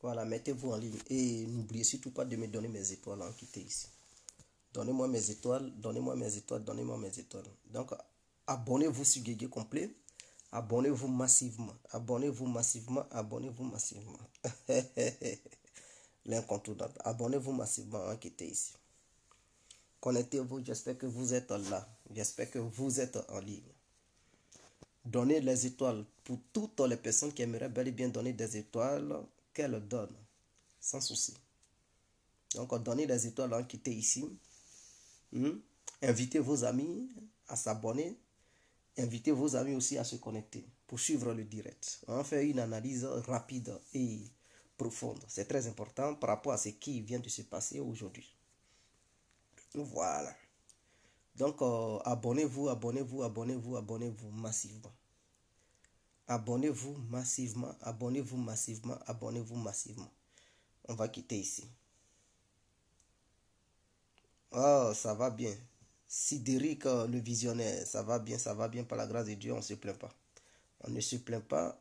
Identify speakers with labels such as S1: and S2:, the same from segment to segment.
S1: Voilà, mettez-vous en ligne. Et n'oubliez surtout pas de me donner mes étoiles en quitté ici. Donnez-moi mes étoiles, donnez-moi mes étoiles, donnez-moi mes étoiles. Donc, abonnez-vous sur Guégué Complet. Abonnez-vous massivement. Abonnez-vous massivement. Abonnez-vous massivement. L'incontournable. Abonnez-vous massivement en quitté ici. Connectez-vous. J'espère que vous êtes là. J'espère que vous êtes en ligne. Donnez les étoiles pour toutes les personnes qui aimeraient bel et bien donner des étoiles, qu'elles donnent, sans souci. Donc, donnez les étoiles en quitté ici. Invitez vos amis à s'abonner. Invitez vos amis aussi à se connecter pour suivre le direct. On fait une analyse rapide et profonde. C'est très important par rapport à ce qui vient de se passer aujourd'hui. Voilà. Donc, abonnez-vous, abonnez-vous, abonnez-vous, abonnez-vous massivement. Abonnez-vous massivement, abonnez-vous massivement, abonnez-vous massivement. On va quitter ici. Oh, ça va bien. Sidéric, le visionnaire, ça va bien par la grâce de Dieu, on ne se plaint pas. On ne se plaint pas,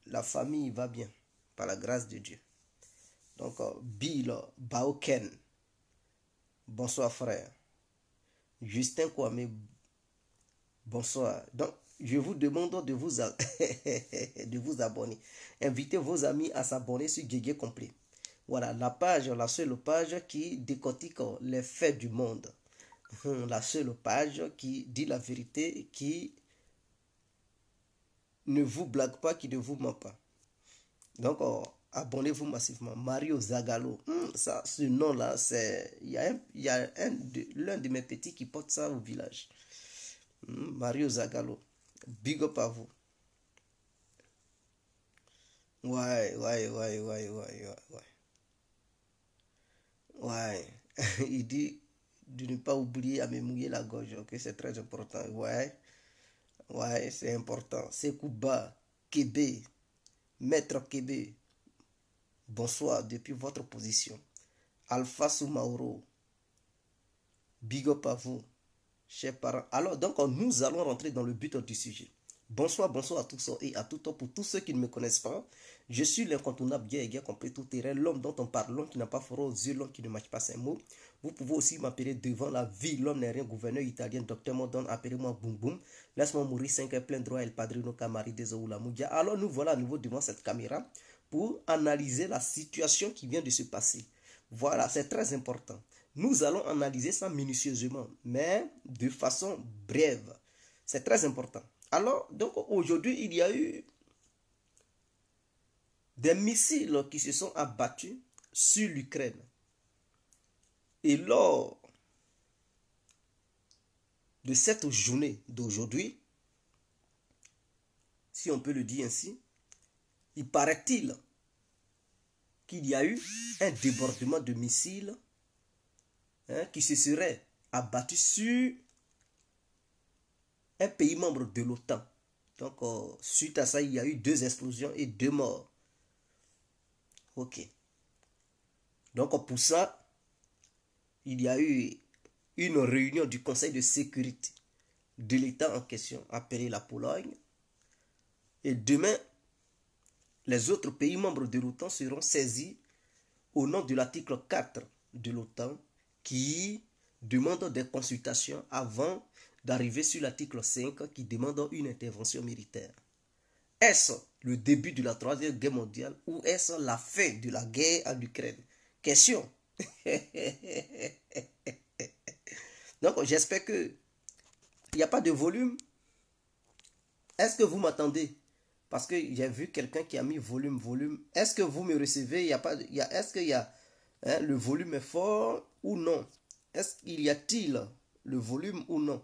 S1: la famille va bien, par la grâce de Dieu. Donc, Bill Baoken, bonsoir frère. Justin Kwame, bonsoir. Donc, je vous demande de vous, de vous abonner. Invitez vos amis à s'abonner sur Guégué Complet. Voilà, la page, la seule page qui décortique les faits du monde. La seule page qui dit la vérité, qui ne vous blague pas, qui ne vous ment pas. Donc, abonnez-vous massivement. Mario Zagallo. Ça, ce nom-là, c'est... Il y a l'un de mes petits qui porte ça au village. Mario Zagallo. Big up à vous. Ouais. Ouais. Il dit de ne pas oublier à me mouiller la gorge. Ok, c'est très important. Ouais, c'est important. Sekouba, Kébé, Maître Kébé. Bonsoir depuis votre position. Alpha Soumaoro. Big up à vous, chers parents. Alors, donc, nous allons rentrer dans le but du sujet. Bonsoir à tous et à tout temps. Pour tous ceux qui ne me connaissent pas, je suis l'incontournable Guégué Complet tout terrain, l'homme dont on parle, l'homme qui n'a pas froid aux yeux, l'homme qui ne mâche pas ses mots. Vous pouvez aussi m'appeler devant la vie, l'homme n'est rien, gouverneur italien, docteur Modon, appelez-moi Boum Boum. Laisse-moi mourir 5 heures plein droit, El Padrino Camari des Oula Moudia. Alors, nous voilà à nouveau devant cette caméra pour analyser la situation qui vient de se passer. Voilà, c'est très important. Nous allons analyser ça minutieusement, mais de façon brève. C'est très important. Alors, donc aujourd'hui, il y a eu des missiles qui se sont abattus sur l'Ukraine. Et lors de cette journée d'aujourd'hui, si on peut le dire ainsi, il paraît-il qu'il y a eu un débordement de missiles qui se serait abattu sur un pays membre de l'OTAN. Donc, suite à ça, il y a eu 2 explosions et 2 morts. Ok. Donc, pour ça, il y a eu une réunion du Conseil de sécurité de l'État en question, appelé la Pologne. Et demain, les autres pays membres de l'OTAN seront saisis au nom de l'article 4 de l'OTAN qui demande des consultations avant d'arriver sur l'article 5 qui demande une intervention militaire. Est-ce le début de la Troisième Guerre mondiale ou est-ce la fin de la guerre en Ukraine? Question. Donc, j'espère que il n'y a pas de volume. Est-ce que vous m'attendez? Parce que j'ai vu quelqu'un qui a mis volume. Est-ce que vous me recevez? Est-ce qu'il y a le volume est fort ou non? Est-ce qu'il y a-t-il le volume ou non?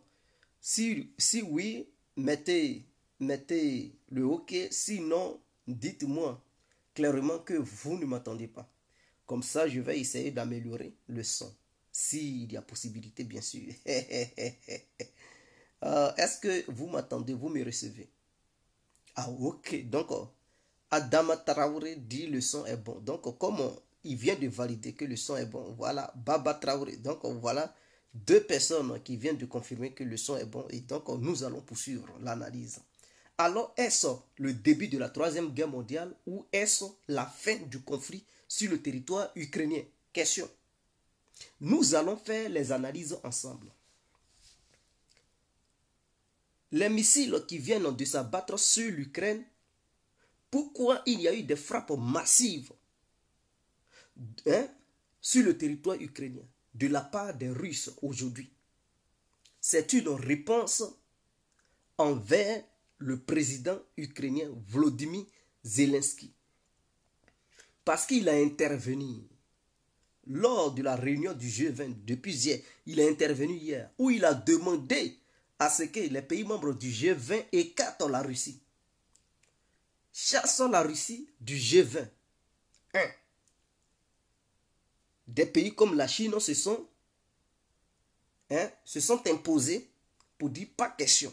S1: Si oui, mettez le OK. Sinon, dites-moi clairement que vous ne m'attendez pas. Comme ça, je vais essayer d'améliorer le son. S'il y a possibilité, bien sûr. Est-ce que vous m'attendez? Vous me recevez? Ah, ok. Donc, Adama Traoré dit le son est bon. Donc, comme il vient de valider que le son est bon, voilà, Baba Traoré. Donc, voilà 2 personnes qui viennent de confirmer que le son est bon. Et donc, nous allons poursuivre l'analyse. Alors est-ce le début de la Troisième Guerre mondiale ou est-ce la fin du conflit sur le territoire ukrainien? Question. Nous allons faire les analyses ensemble. Les missiles qui viennent de s'abattre sur l'Ukraine, pourquoi il y a eu des frappes massives sur le territoire ukrainien de la part des Russes aujourd'hui? C'est une réponse envers le président ukrainien Volodymyr Zelensky. Parce qu'il a intervenu lors de la réunion du G20 depuis hier. Il a intervenu hier où il a demandé à ce que les pays membres du G20 écartent la Russie. Chassons la Russie du G20. Des pays comme la Chine se sont imposés pour dire pas question.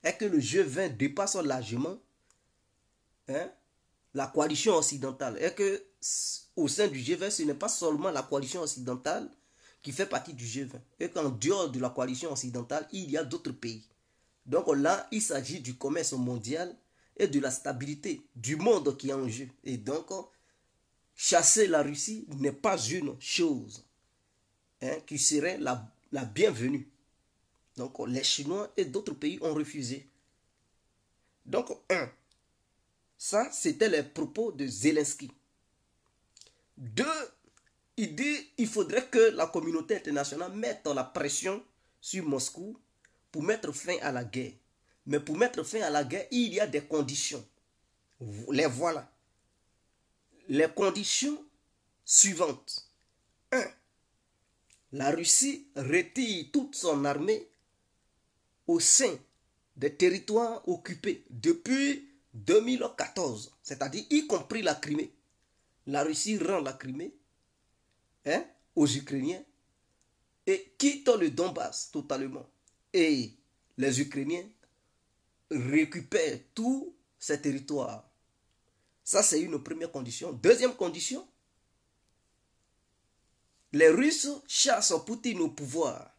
S1: Et que le G20 dépasse largement la coalition occidentale. Et que au sein du G20, ce n'est pas seulement la coalition occidentale qui fait partie du G20. Et qu'en dehors de la coalition occidentale, il y a d'autres pays. Donc là, il s'agit du commerce mondial et de la stabilité du monde qui est en jeu. Et donc, chasser la Russie n'est pas une chose qui serait la bienvenue. Donc, les Chinois et d'autres pays ont refusé. Donc, ça, c'était les propos de Zelensky. 2, il dit qu'il faudrait que la communauté internationale mette la pression sur Moscou pour mettre fin à la guerre. Mais pour mettre fin à la guerre, il y a des conditions. Les voilà. Les conditions suivantes. 1. La Russie retire toute son armée au sein des territoires occupés depuis 2014, c'est-à-dire y compris la Crimée. La Russie rend la Crimée aux Ukrainiens et quitte le Donbass totalement. Et les Ukrainiens récupèrent tous ces territoires. Ça, c'est une première condition. Deuxième condition, les Russes chassent Poutine au pouvoir.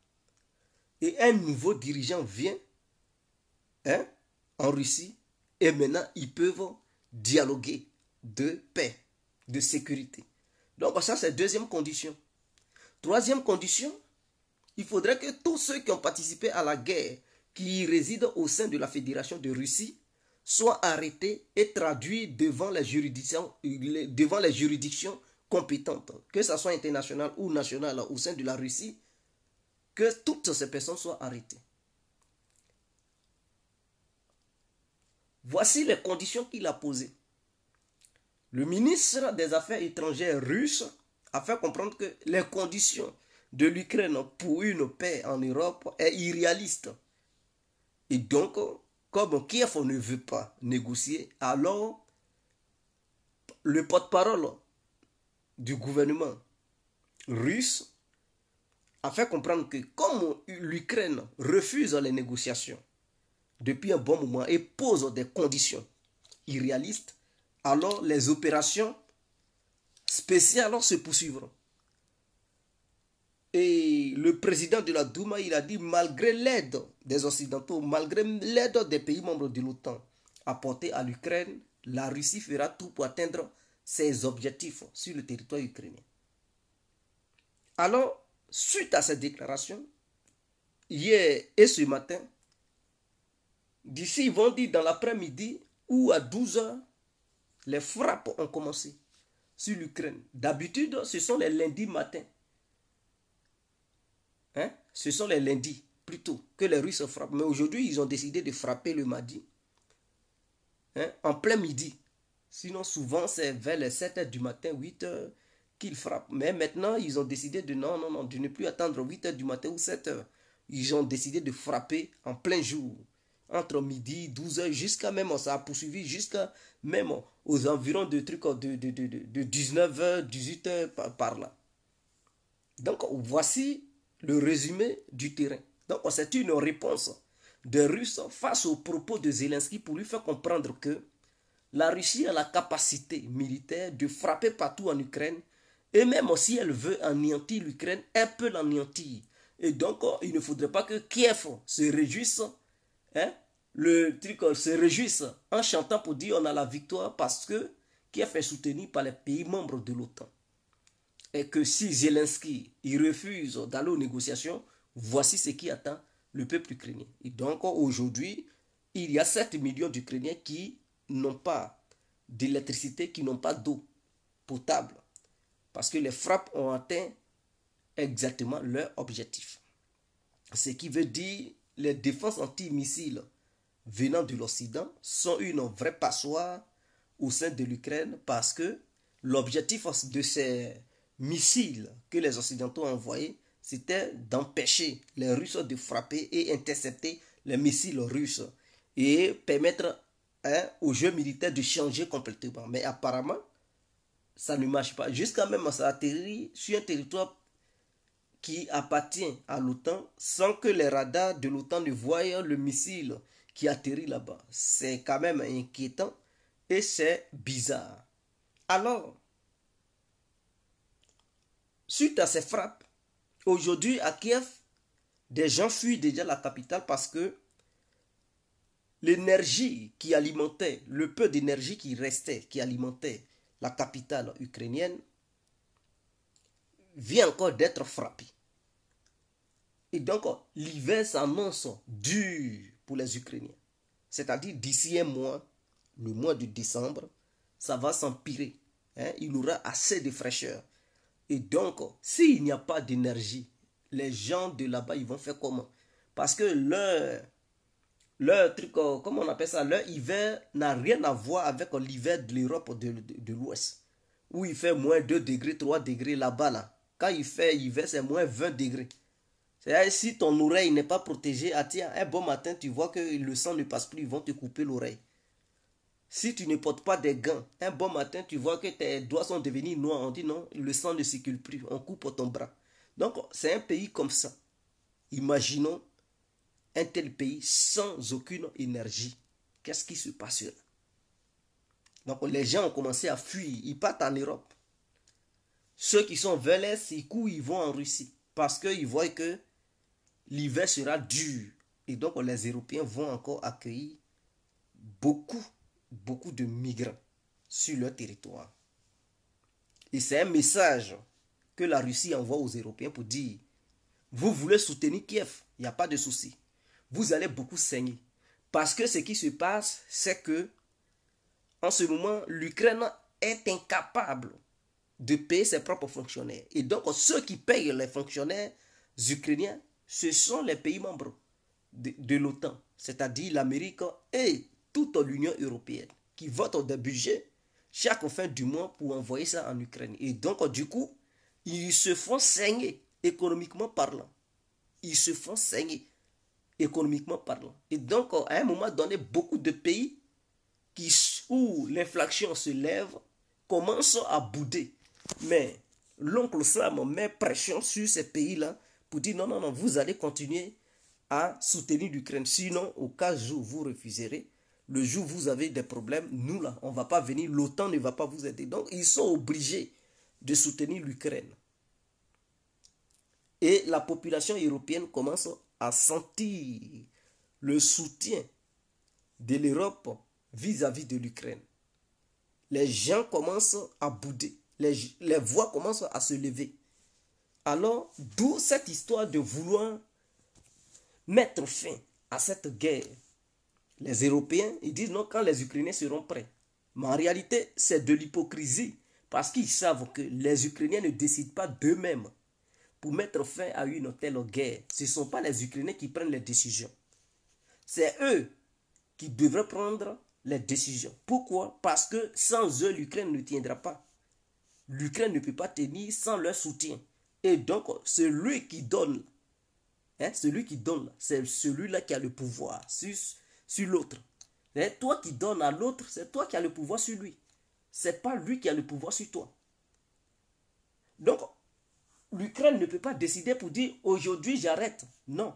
S1: Et un nouveau dirigeant vient en Russie. Et maintenant, ils peuvent dialoguer de paix, de sécurité. Donc, ça, c'est deuxième condition. Troisième condition, il faudrait que tous ceux qui ont participé à la guerre, qui résident au sein de la Fédération de Russie, soient arrêtés et traduits devant les juridictions compétentes, que ce soit internationales ou nationales au sein de la Russie, que toutes ces personnes soient arrêtées. Voici les conditions qu'il a posées. Le ministre des Affaires étrangères russe a fait comprendre que les conditions de l'Ukraine pour une paix en Europe est irréaliste. Et donc, comme Kiev ne veut pas négocier, alors le porte-parole du gouvernement russe a fait comprendre que comme l'Ukraine refuse les négociations depuis un bon moment et pose des conditions irréalistes, alors les opérations spéciales se poursuivront. Et le président de la Douma, il a dit, malgré l'aide des Occidentaux, malgré l'aide des pays membres de l'OTAN apportée à l'Ukraine, la Russie fera tout pour atteindre ses objectifs sur le territoire ukrainien. Alors, suite à cette déclaration, hier et ce matin, d'ici, ils vont dire dans l'après-midi ou à 12 h, les frappes ont commencé sur l'Ukraine. D'habitude, ce sont les lundis matins. Ce sont les lundis, plutôt, que les Russes frappent. Mais aujourd'hui, ils ont décidé de frapper le mardi. En plein midi. Sinon, souvent, c'est vers les 7 h du matin, 8 h qu'ils frappent. Mais maintenant, ils ont décidé de de ne plus attendre 8 h du matin ou 7 h. Ils ont décidé de frapper en plein jour. Entre midi, 12 h, jusqu'à même, ça a poursuivi jusqu'à même aux environs de trucs de 19 h, 18 h par là. Donc, voici le résumé du terrain. Donc, c'est une réponse des Russes face aux propos de Zelensky pour lui faire comprendre que la Russie a la capacité militaire de frapper partout en Ukraine et même si elle veut anéantir l'Ukraine, elle peut l'anéantir. Et donc, il ne faudrait pas que Kiev se réjouisse le truc se réjouissent en chantant pour dire on a la victoire parce que Kiev est soutenu par les pays membres de l'OTAN. Et que si Zelensky il refuse d'aller aux négociations, voici ce qui attend le peuple ukrainien. Et donc aujourd'hui, il y a 7 millions d'Ukrainiens qui n'ont pas d'électricité, qui n'ont pas d'eau potable. Parce que les frappes ont atteint exactement leur objectif. Ce qui veut dire les défenses antimissiles venant de l'Occident sont une vraie passoire au sein de l'Ukraine parce que l'objectif de ces missiles que les Occidentaux ont envoyés, c'était d'empêcher les Russes de frapper et intercepter les missiles russes et permettre aux jeux militaires de changer complètement. Mais apparemment, ça ne marche pas. Jusqu'à même ça atterrit sur un territoire qui appartient à l'OTAN sans que les radars de l'OTAN ne voient le missile qui atterrit là-bas. C'est quand même inquiétant et c'est bizarre. Alors, suite à ces frappes, aujourd'hui à Kiev, des gens fuient déjà la capitale parce que l'énergie qui alimentait, le peu d'énergie qui restait, qui alimentait la capitale ukrainienne, vient encore d'être frappée. Et donc, l'hiver s'annonce dur pour les Ukrainiens. C'est-à-dire, d'ici un mois, le mois de décembre, ça va s'empirer. Il aura assez de fraîcheur. Et donc, s'il n'y a pas d'énergie, les gens de là-bas, ils vont faire comment? Parce que leur truc, comment on appelle ça, leur hiver n'a rien à voir avec l'hiver de l'Europe de l'Ouest. Où il fait moins 2 degrés, 3 degrés là-bas. Là. Quand il fait hiver, c'est moins 20 degrés. C'est-à-dire, si ton oreille n'est pas protégée, tiens, un bon matin, tu vois que le sang ne passe plus, ils vont te couper l'oreille. Si tu ne portes pas des gants, un bon matin, tu vois que tes doigts sont devenus noirs, on dit non, le sang ne circule plus, on coupe ton bras. Donc, c'est un pays comme ça. Imaginons un tel pays sans aucune énergie. Qu'est-ce qui se passe là? Donc, les gens ont commencé à fuir, ils partent en Europe. Ceux qui sont vers l'Est, ils courent, ils vont en Russie. Parce qu'ils voient que l'hiver sera dur. Et donc, les Européens vont encore accueillir beaucoup de migrants sur leur territoire. Et c'est un message que la Russie envoie aux Européens pour dire, vous voulez soutenir Kiev, il n'y a pas de souci. Vous allez beaucoup saigner. Parce que ce qui se passe, c'est que en ce moment, l'Ukraine est incapable de payer ses propres fonctionnaires. Et donc, ceux qui payent les fonctionnaires ukrainiens, ce sont les pays membres de l'OTAN, c'est-à-dire l'Amérique et toute l'Union européenne, qui votent des budgets chaque fin du mois pour envoyer ça en Ukraine. Et donc, du coup, ils se font saigner, économiquement parlant. Ils se font saigner, économiquement parlant. Et donc, à un moment donné, beaucoup de pays où l'inflation se lève commencent à bouder. Mais l'oncle Sam met pression sur ces pays-là pour dire non, non, non, vous allez continuer à soutenir l'Ukraine. Sinon, au cas où vous refuserez, le jour où vous avez des problèmes, nous là, on ne va pas venir, l'OTAN ne va pas vous aider. Donc, ils sont obligés de soutenir l'Ukraine. Et la population européenne commence à sentir le soutien de l'Europe vis-à-vis de l'Ukraine. Les gens commencent à bouder. Les voix commencent à se lever. Alors, d'où cette histoire de vouloir mettre fin à cette guerre. Les Européens, ils disent non quand les Ukrainiens seront prêts. Mais en réalité, c'est de l'hypocrisie. Parce qu'ils savent que les Ukrainiens ne décident pas d'eux-mêmes pour mettre fin à une telle guerre. Ce ne sont pas les Ukrainiens qui prennent les décisions. C'est eux qui devraient prendre les décisions. Pourquoi? Parce que sans eux, l'Ukraine ne tiendra pas. L'Ukraine ne peut pas tenir sans leur soutien. Et donc, celui qui donne, c'est celui-là qui a le pouvoir sur l'autre. Toi qui donnes à l'autre, c'est toi qui as le pouvoir sur lui. Ce n'est pas lui qui a le pouvoir sur toi. Donc, l'Ukraine ne peut pas décider pour dire aujourd'hui j'arrête. Non.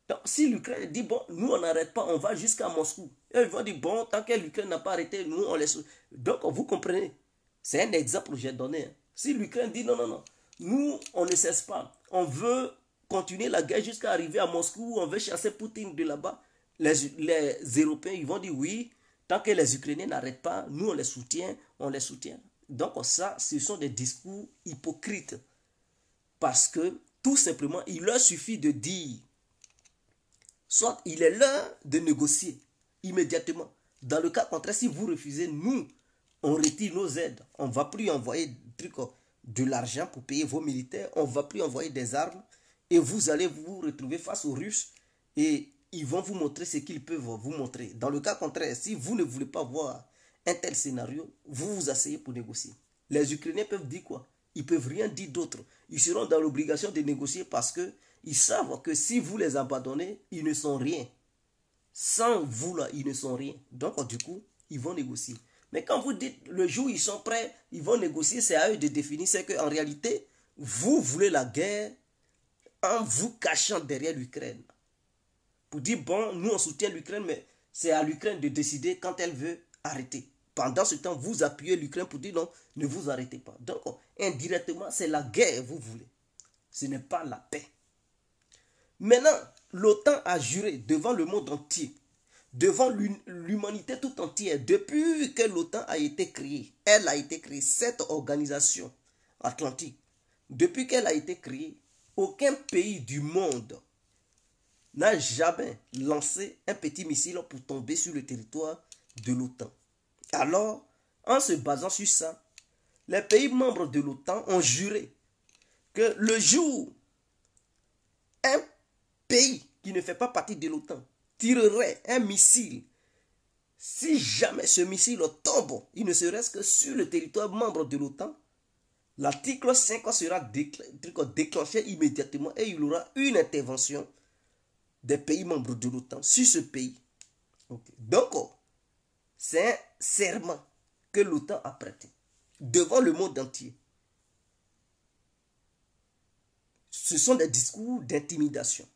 S1: Donc, si l'Ukraine dit bon, nous on n'arrête pas, on va jusqu'à Moscou. Et ils vont dire bon, tant que l'Ukraine n'a pas arrêté, nous on laisse. Donc, vous comprenez. C'est un exemple que j'ai donné. Si l'Ukraine dit non, non, non, nous on ne cesse pas. On veut continuer la guerre jusqu'à arriver à Moscou, on veut chasser Poutine de là-bas. les Européens, ils vont dire oui, tant que les Ukrainiens n'arrêtent pas, nous on les soutient, on les soutient. Donc ça, ce sont des discours hypocrites. Parce que tout simplement, il leur suffit de dire, soit il est l'heure de négocier immédiatement. Dans le cas contraire, si vous refusez, nous, on retire nos aides. On ne va plus envoyer de l'argent pour payer vos militaires. On ne va plus envoyer des armes. Et vous allez vous retrouver face aux Russes. Et ils vont vous montrer ce qu'ils peuvent vous montrer. Dans le cas contraire, si vous ne voulez pas voir un tel scénario, vous vous asseyez pour négocier. Les Ukrainiens peuvent dire quoi? Ils ne peuvent rien dire d'autre. Ils seront dans l'obligation de négocier parce qu'ils savent que si vous les abandonnez, ils ne sont rien. Sans vous, là, ils ne sont rien. Donc, du coup, ils vont négocier. Mais quand vous dites le jour où ils sont prêts, ils vont négocier, c'est à eux de définir. C'est qu'en réalité, vous voulez la guerre en vous cachant derrière l'Ukraine. Pour dire, bon, nous on soutient l'Ukraine, mais c'est à l'Ukraine de décider quand elle veut arrêter. Pendant ce temps, vous appuyez l'Ukraine pour dire non, ne vous arrêtez pas. Donc, indirectement, c'est la guerre que vous voulez. Ce n'est pas la paix. Maintenant, l'OTAN a juré devant le monde entier, devant l'humanité tout entière, depuis que l'OTAN a été créée. Elle a été créée, cette organisation atlantique. Depuis qu'elle a été créée, aucun pays du monde n'a jamais lancé un petit missile pour tomber sur le territoire de l'OTAN. Alors, en se basant sur ça, les pays membres de l'OTAN ont juré que le jour un pays qui ne fait pas partie de l'OTAN tirerait un missile, si jamais ce missile tombe, il ne serait-ce que sur le territoire membre de l'OTAN, l'article 5 sera déclenché immédiatement et il y aura une intervention des pays membres de l'OTAN sur ce pays. Okay. Donc, c'est un serment que l'OTAN a prêté devant le monde entier. Ce sont des discours d'intimidation.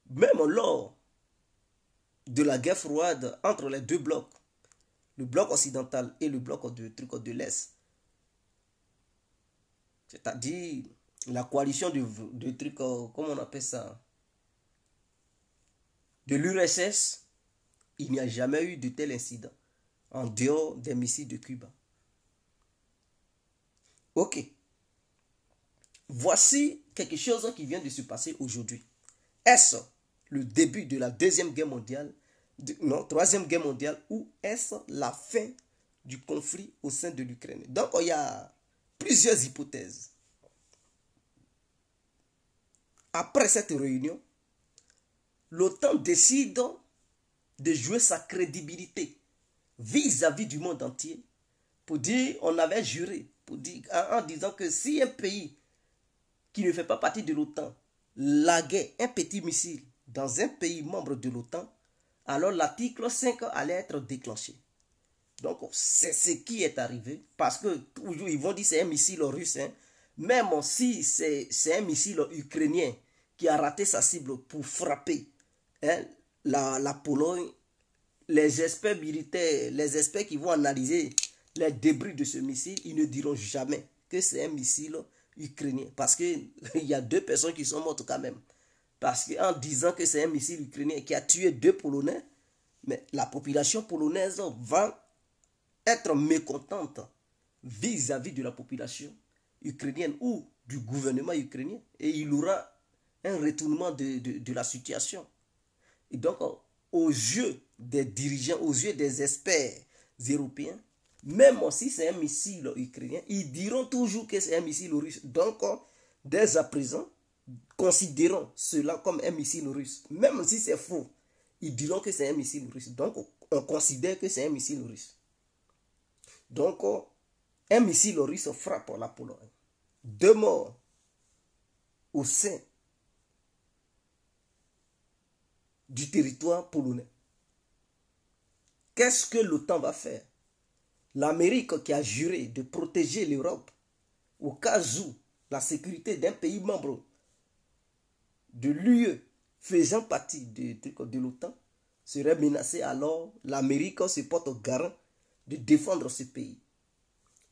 S1: Même lors de la guerre froide entre les deux blocs, le bloc occidental et le bloc de l'Est, c'est-à-dire la coalition de trucs, comment on appelle ça, de l'URSS, il n'y a jamais eu de tel incident en dehors des missiles de Cuba. Ok. Voici quelque chose qui vient de se passer aujourd'hui. Est-ce le début de la deuxième guerre mondiale, troisième guerre mondiale, ou est-ce la fin du conflit au sein de l'Ukraine? Donc, il y a plusieurs hypothèses. Après cette réunion, l'OTAN décide de jouer sa crédibilité vis-à-vis du monde entier pour dire, on avait juré, pour dire, en disant que si un pays qui ne fait pas partie de l'OTAN laguait un petit missile dans un pays membre de l'OTAN, alors l'article 5 allait être déclenché. Donc, c'est ce qui est arrivé. Parce que toujours, ils vont dire que c'est un missile russe. Hein. Même si c'est un missile ukrainien qui a raté sa cible pour frapper la Pologne, les experts militaires, les experts qui vont analyser les débris de ce missile, ils ne diront jamais que c'est un missile ukrainien. Parce qu'il y a 2 personnes qui sont mortes quand même. Parce qu'en disant que c'est un missile ukrainien qui a tué 2 Polonais, mais la population polonaise va être mécontente vis-à-vis de la population ukrainienne ou du gouvernement ukrainien. Et il y aura un retournement de la situation. Et donc, aux yeux des dirigeants, aux yeux des experts européens, même si c'est un missile ukrainien, ils diront toujours que c'est un missile russe. Donc, dès à présent, considérons cela comme un missile russe. Même si c'est faux, ils diront que c'est un missile russe. Donc, on considère que c'est un missile russe. Donc, un missile russe frappe la Pologne. 2 morts au sein du territoire polonais. Qu'est-ce que l'OTAN va faire? L'Amérique qui a juré de protéger l'Europe au cas où la sécurité d'un pays membre de l'UE faisant partie de l'OTAN serait menacée, alors l'Amérique se porte garant de défendre ce pays.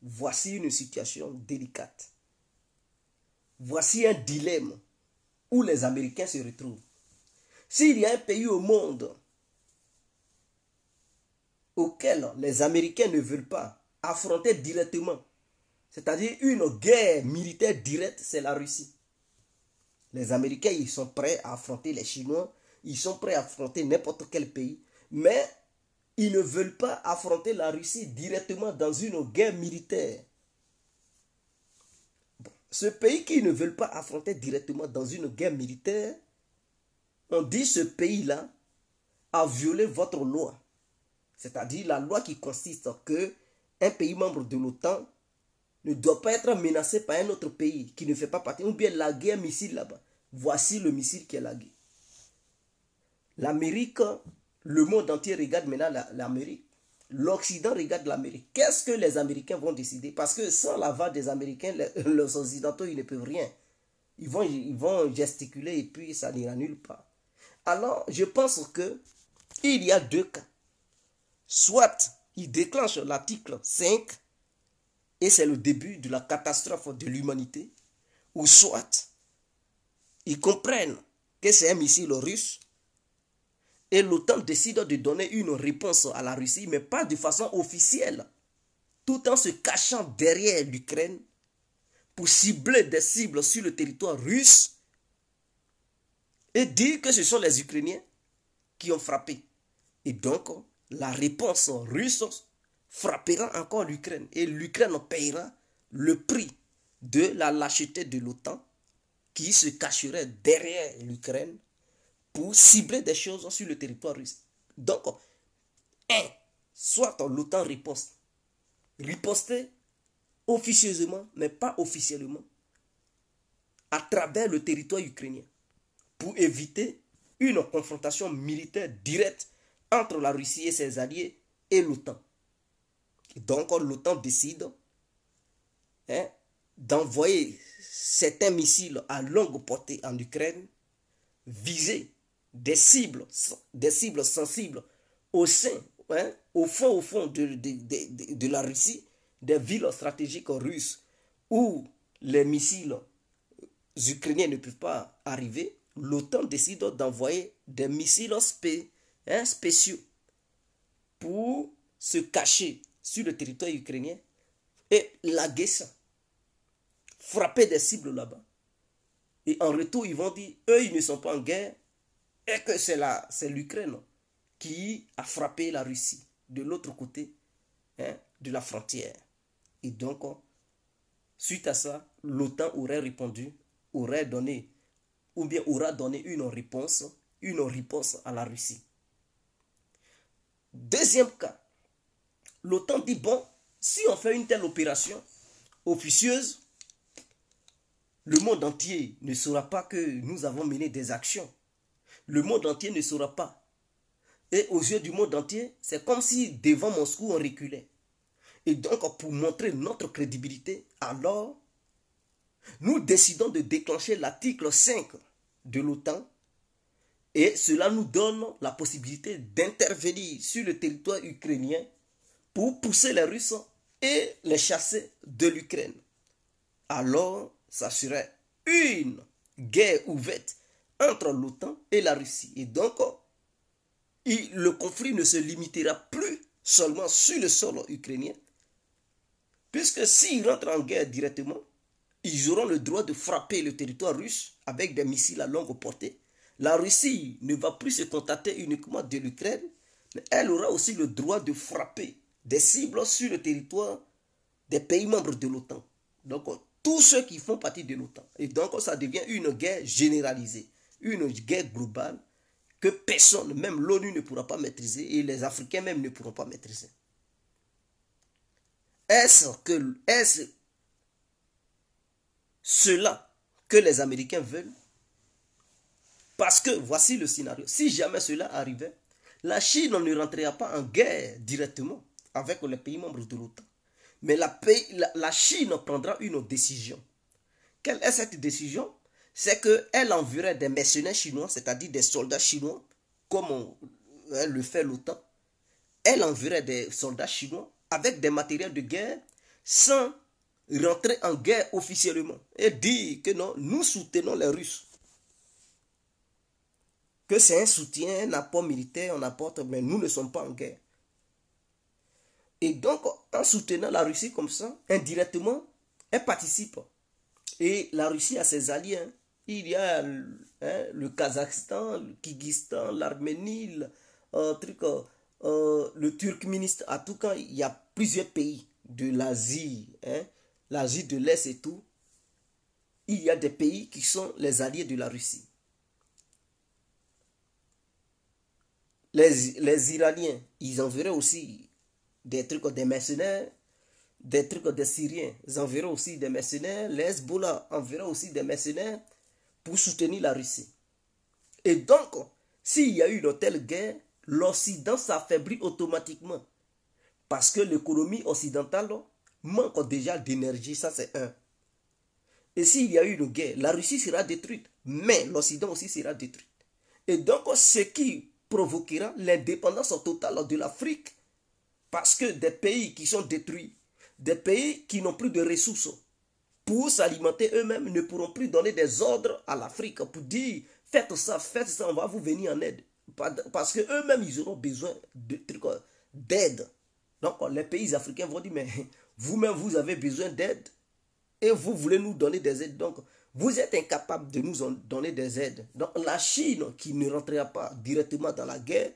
S1: Voici une situation délicate. Voici un dilemme où les Américains se retrouvent. S'il y a un pays au monde auquel les Américains ne veulent pas affronter directement, c'est-à-dire une guerre militaire directe, c'est la Russie. Les Américains, ils sont prêts à affronter les Chinois, ils sont prêts à affronter n'importe quel pays, mais ils ne veulent pas affronter la Russie directement dans une guerre militaire. Bon, ce pays qui ne veut pas affronter directement dans une guerre militaire, on dit ce pays-là a violé votre loi. C'est-à-dire la loi qui consiste que un pays membre de l'OTAN ne doit pas être menacé par un autre pays qui ne fait pas partie, ou bien laguer un missile là-bas. Voici le missile qui est lagué. L'Amérique, le monde entier regarde maintenant l'Amérique. L'Occident regarde l'Amérique. Qu'est-ce que les Américains vont décider? Parce que sans l'aval des Américains, les Occidentaux, ils ne peuvent rien. Ils vont gesticuler et puis ça n'ira nulle part. Alors, je pense que il y a deux cas. Soit ils déclenchent l'article 5 et c'est le début de la catastrophe de l'humanité, ou soit ils comprennent que c'est un missile russe et l'OTAN décide de donner une réponse à la Russie, mais pas de façon officielle, tout en se cachant derrière l'Ukraine pour cibler des cibles sur le territoire russe et dire que ce sont les Ukrainiens qui ont frappé. Et donc, la réponse russe frappera encore l'Ukraine et l'Ukraine paiera le prix de la lâcheté de l'OTAN qui se cacherait derrière l'Ukraine pour cibler des choses sur le territoire russe. Donc, soit l'OTAN riposter officieusement, mais pas officiellement, à travers le territoire ukrainien, pour éviter une confrontation militaire directe entre la Russie et ses alliés et l'OTAN. Donc, l'OTAN décide d'envoyer certains missiles à longue portée en Ukraine, viser des cibles sensibles au fond de la Russie, des villes stratégiques russes où les missiles ukrainiens ne peuvent pas arriver. L'OTAN décide d'envoyer des missiles spéciaux pour se cacher sur le territoire ukrainien et laguer ça, frapper des cibles là-bas. Et en retour, ils vont dire, eux, ils ne sont pas en guerre et que c'est l'Ukraine qui a frappé la Russie de l'autre côté de la frontière. Et donc, suite à ça, l'OTAN aurait répondu, aura donné une réponse à la Russie. Deuxième cas, l'OTAN dit, bon, si on fait une telle opération officieuse, le monde entier ne saura pas que nous avons mené des actions. Le monde entier ne saura pas. Et aux yeux du monde entier, c'est comme si devant Moscou, on reculait. Et donc, pour montrer notre crédibilité, alors, nous décidons de déclencher l'article 5 de l'OTAN et cela nous donne la possibilité d'intervenir sur le territoire ukrainien pour pousser les Russes et les chasser de l'Ukraine. Alors, ça serait une guerre ouverte entre l'OTAN et la Russie. Et donc, le conflit ne se limitera plus seulement sur le sol ukrainien, puisque s'ils rentrent en guerre directement, ils auront le droit de frapper le territoire russe avec des missiles à longue portée. La Russie ne va plus se contenter uniquement de l'Ukraine, mais elle aura aussi le droit de frapper des cibles sur le territoire des pays membres de l'OTAN. Donc, tous ceux qui font partie de l'OTAN. Et donc, ça devient une guerre généralisée, une guerre globale que personne, même l'ONU ne pourra pas maîtriser et les Africains même ne pourront pas maîtriser. Est-ce cela que les Américains veulent? Parce que voici le scénario. Si jamais cela arrivait, la Chine ne rentrera pas en guerre directement avec les pays membres de l'OTAN. Mais la Chine prendra une décision. Quelle est cette décision? C'est qu'elle enverrait des mercenaires chinois, c'est-à-dire des soldats chinois, comme le fait l'OTAN. Elle enverrait des soldats chinois avec des matériels de guerre sans rentrer en guerre officiellement et dire que non, nous soutenons les Russes. que c'est un soutien, un apport militaire, on apporte, mais nous ne sommes pas en guerre. Et donc, en soutenant la Russie comme ça, indirectement, elle participe. Et la Russie a ses alliés. Hein. Il y a le Kazakhstan, le Kyrgyzstan, l'Arménie, le Turkménistan. En tout cas, il y a plusieurs pays de l'Asie, hein, l'Asie de l'Est et tout. Il y a des pays qui sont les alliés de la Russie. Les Iraniens, ils enverraient aussi des trucs des mercenaires, des trucs des Syriens, ils enverraient aussi des mercenaires, les Hezbollah enverraient aussi des mercenaires pour soutenir la Russie. Et donc, s'il y a eu une telle guerre, l'Occident s'affaiblit automatiquement. Parce que l'économie occidentale manque déjà d'énergie, ça c'est un. Et s'il y a eu une guerre, la Russie sera détruite, mais l'Occident aussi sera détruit. Et donc, ce qui provoquera l'indépendance totale de l'Afrique, parce que des pays qui sont détruits, des pays qui n'ont plus de ressources pour s'alimenter eux-mêmes, ne pourront plus donner des ordres à l'Afrique pour dire faites ça, on va vous venir en aide. Parce qu'eux-mêmes, ils auront besoin d'aide. Donc, les pays africains vont dire, mais vous-même, vous avez besoin d'aide et vous voulez nous donner des aides. Donc, vous êtes incapable de nous donner des aides. Donc, la Chine, qui ne rentrera pas directement dans la guerre,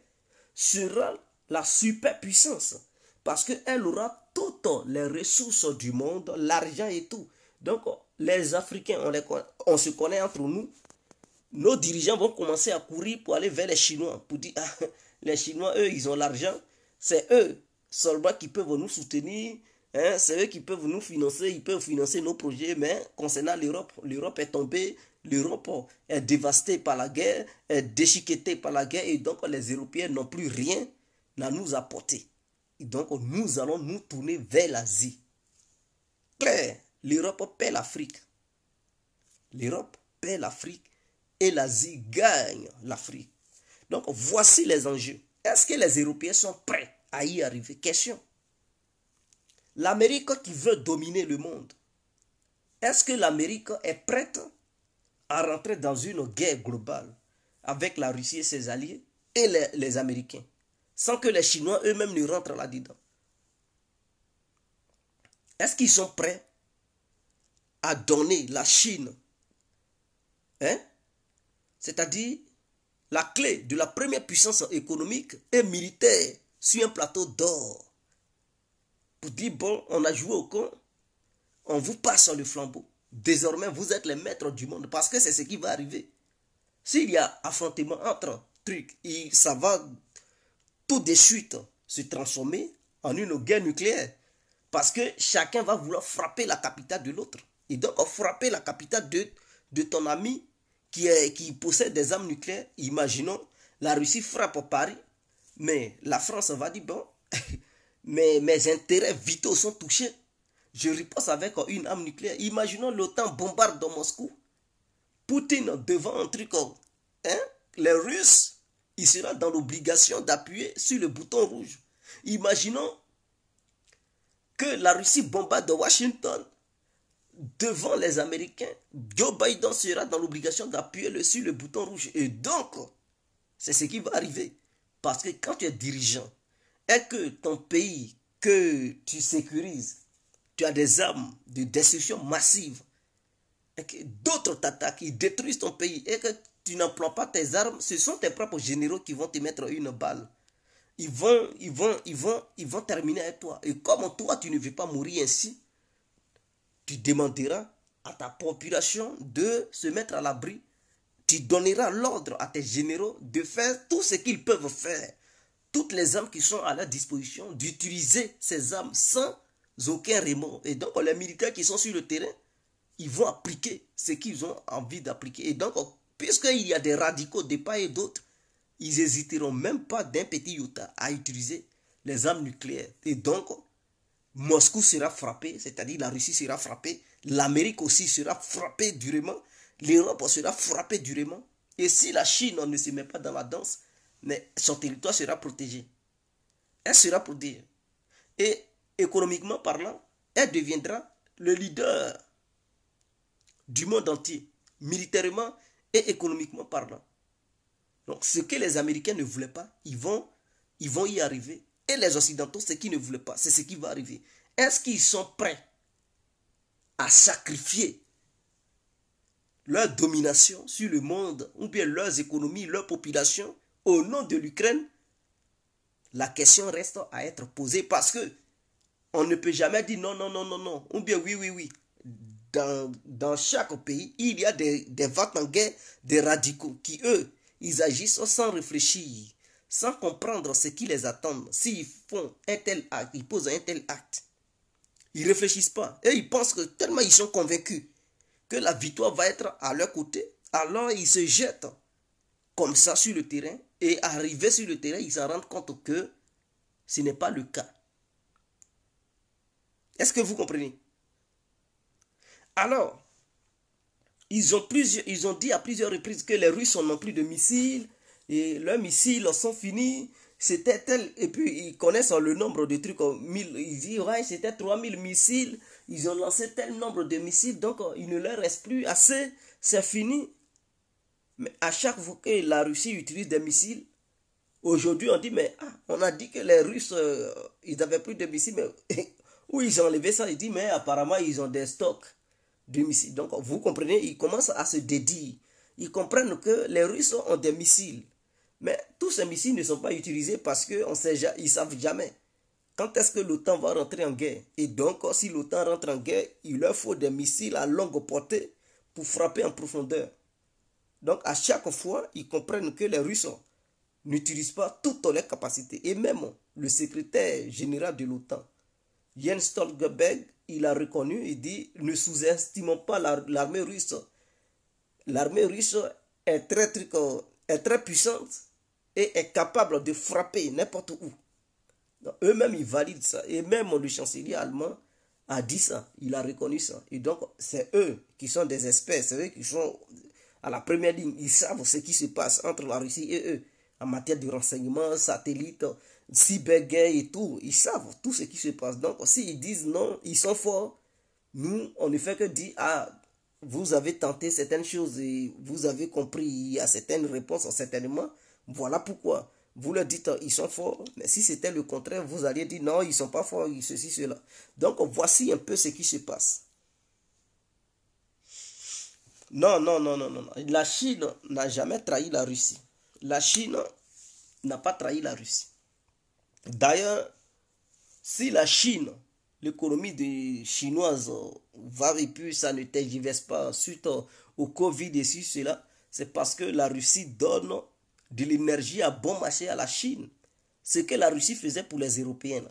S1: sera la superpuissance. Parce qu'elle aura toutes les ressources du monde, l'argent et tout. Donc, les Africains, on se connaît entre nous. Nos dirigeants vont commencer à courir pour aller vers les Chinois. Pour dire, ah, les Chinois, eux, ils ont l'argent. C'est eux seulement qui peuvent nous soutenir. Hein, c'est eux qui peuvent nous financer. Ils peuvent financer nos projets. Mais concernant l'Europe, l'Europe est tombée. L'Europe est dévastée par la guerre, est déchiquetée par la guerre. Et donc, les Européens n'ont plus rien à nous apporter. Et donc, nous allons nous tourner vers l'Asie. Claire, l'Europe paie l'Afrique. L'Europe paie l'Afrique et l'Asie gagne l'Afrique. Donc, voici les enjeux. Est-ce que les Européens sont prêts à y arriver? Question. L'Amérique qui veut dominer le monde, est-ce que l'Amérique est prête à rentrer dans une guerre globale avec la Russie et ses alliés et les Américains, sans que les Chinois eux-mêmes ne rentrent là-dedans? Est-ce qu'ils sont prêts à donner la Chine, hein, c'est-à-dire la clé de la première puissance économique et militaire sur un plateau d'or, pour dire, bon, on a joué au con, on vous passe le flambeau. Désormais, vous êtes les maîtres du monde, parce que c'est ce qui va arriver. S'il y a affrontement entre trucs, ça va tout de suite se transformer en une guerre nucléaire. Parce que chacun va vouloir frapper la capitale de l'autre. Et donc, frapper la capitale de ton ami qui possède des armes nucléaires. Imaginons, la Russie frappe Paris, mais la France va dire, bon, mes intérêts vitaux sont touchés. Je riposte avec une arme nucléaire. Imaginons l'OTAN bombarde Moscou. Poutine devant un truc, hein, les Russes, il sera dans l'obligation d'appuyer sur le bouton rouge. Imaginons que la Russie bombarde Washington devant les Américains. Joe Biden sera dans l'obligation d'appuyer sur le bouton rouge. Et donc, c'est ce qui va arriver. Parce que quand tu es dirigeant et que ton pays, que tu sécurises, tu as des armes de destruction massive, et que d'autres t'attaquent, ils détruisent ton pays, et que tu n'emploies pas tes armes, ce sont tes propres généraux qui vont te mettre une balle. Ils vont terminer avec toi. Et comme toi, tu ne veux pas mourir ainsi, tu demanderas à ta population de se mettre à l'abri. Tu donneras l'ordre à tes généraux de faire tout ce qu'ils peuvent faire. Toutes les armes qui sont à leur disposition, d'utiliser ces armes sans aucun remords. Et donc, les militaires qui sont sur le terrain, ils vont appliquer ce qu'ils ont envie d'appliquer. Et donc, puisqu'il y a des radicaux de part et d'autre, ils n'hésiteront même pas d'un petit iota à utiliser les armes nucléaires. Et donc, Moscou sera frappé, c'est-à-dire la Russie sera frappée, l'Amérique aussi sera frappée durement, l'Europe sera frappée durement. Et si la Chine ne se met pas dans la danse, mais son territoire sera protégé. Elle sera protégée. Et économiquement parlant, elle deviendra le leader du monde entier, militairement et économiquement parlant. Donc, ce que les Américains ne voulaient pas, ils vont y arriver. Et les Occidentaux, ce qu'ils ne voulaient pas, c'est ce qui va arriver. Est-ce qu'ils sont prêts à sacrifier leur domination sur le monde, ou bien leurs économies, leur population, au nom de l'Ukraine? La question reste à être posée parce que on ne peut jamais dire non, non, non, non, non, ou bien oui, oui, oui. Dans chaque pays, il y a des vents en guerre, des radicaux qui, eux, ils agissent sans réfléchir, sans comprendre ce qui les attend. S'ils font un tel acte, ils posent un tel acte, ils ne réfléchissent pas. Et ils pensent que tellement ils sont convaincus que la victoire va être à leur côté, alors ils se jettent comme ça sur le terrain. Et arrivés sur le terrain, ils s'en rendent compte que ce n'est pas le cas. Est-ce que vous comprenez? Alors, ils ont dit à plusieurs reprises que les Russes n'ont plus de missiles et leurs missiles sont finis. C'était tel, et puis ils connaissent le nombre de trucs, ils disent ouais, c'était 3000 missiles, ils ont lancé tel nombre de missiles, donc il ne leur reste plus assez, c'est fini. Mais à chaque fois que la Russie utilise des missiles, aujourd'hui on dit mais on a dit que les Russes, ils n'avaient plus de missiles, mais où ils ont enlevé ça, ils disent mais apparemment ils ont des stocks de missiles. Donc vous comprenez, ils commencent à se dédier. Ils comprennent que les Russes ont des missiles. Mais tous ces missiles ne sont pas utilisés parce qu'ils ne savent jamais quand est-ce que l'OTAN va rentrer en guerre. Et donc, si l'OTAN rentre en guerre, il leur faut des missiles à longue portée pour frapper en profondeur. Donc, à chaque fois, ils comprennent que les Russes n'utilisent pas toutes leurs capacités. Et même le secrétaire général de l'OTAN, Jens Stoltenberg, il a reconnu, il dit, ne sous-estimons pas l'armée russe. L'armée russe est très puissante et est capable de frapper n'importe où. Eux-mêmes, ils valident ça. Et même le chancelier allemand a dit ça. Il a reconnu ça. Et donc, c'est eux qui sont des experts. C'est eux qui sont à la première ligne. Ils savent ce qui se passe entre la Russie et eux. En matière de renseignement, satellite, cyberguerre et tout. Ils savent tout ce qui se passe. Donc, s'ils disent non, ils sont forts. Nous, on ne fait que dire, vous avez tenté certaines choses et vous avez compris, il y a certaines réponses, certainement. Voilà pourquoi. Vous leur dites, ils sont forts. Mais si c'était le contraire, vous alliez dire, non, ils ne sont pas forts, ceci, cela. Donc, voici un peu ce qui se passe. Non, non, non, non, non. La Chine n'a jamais trahi la Russie. La Chine n'a pas trahi la Russie. D'ailleurs, si la Chine, l'économie chinoise va et puis ça ne tergiverse pas suite au Covid et sur cela, c'est parce que la Russie donne de l'énergie à bon marché à la Chine. Ce que la Russie faisait pour les Européens.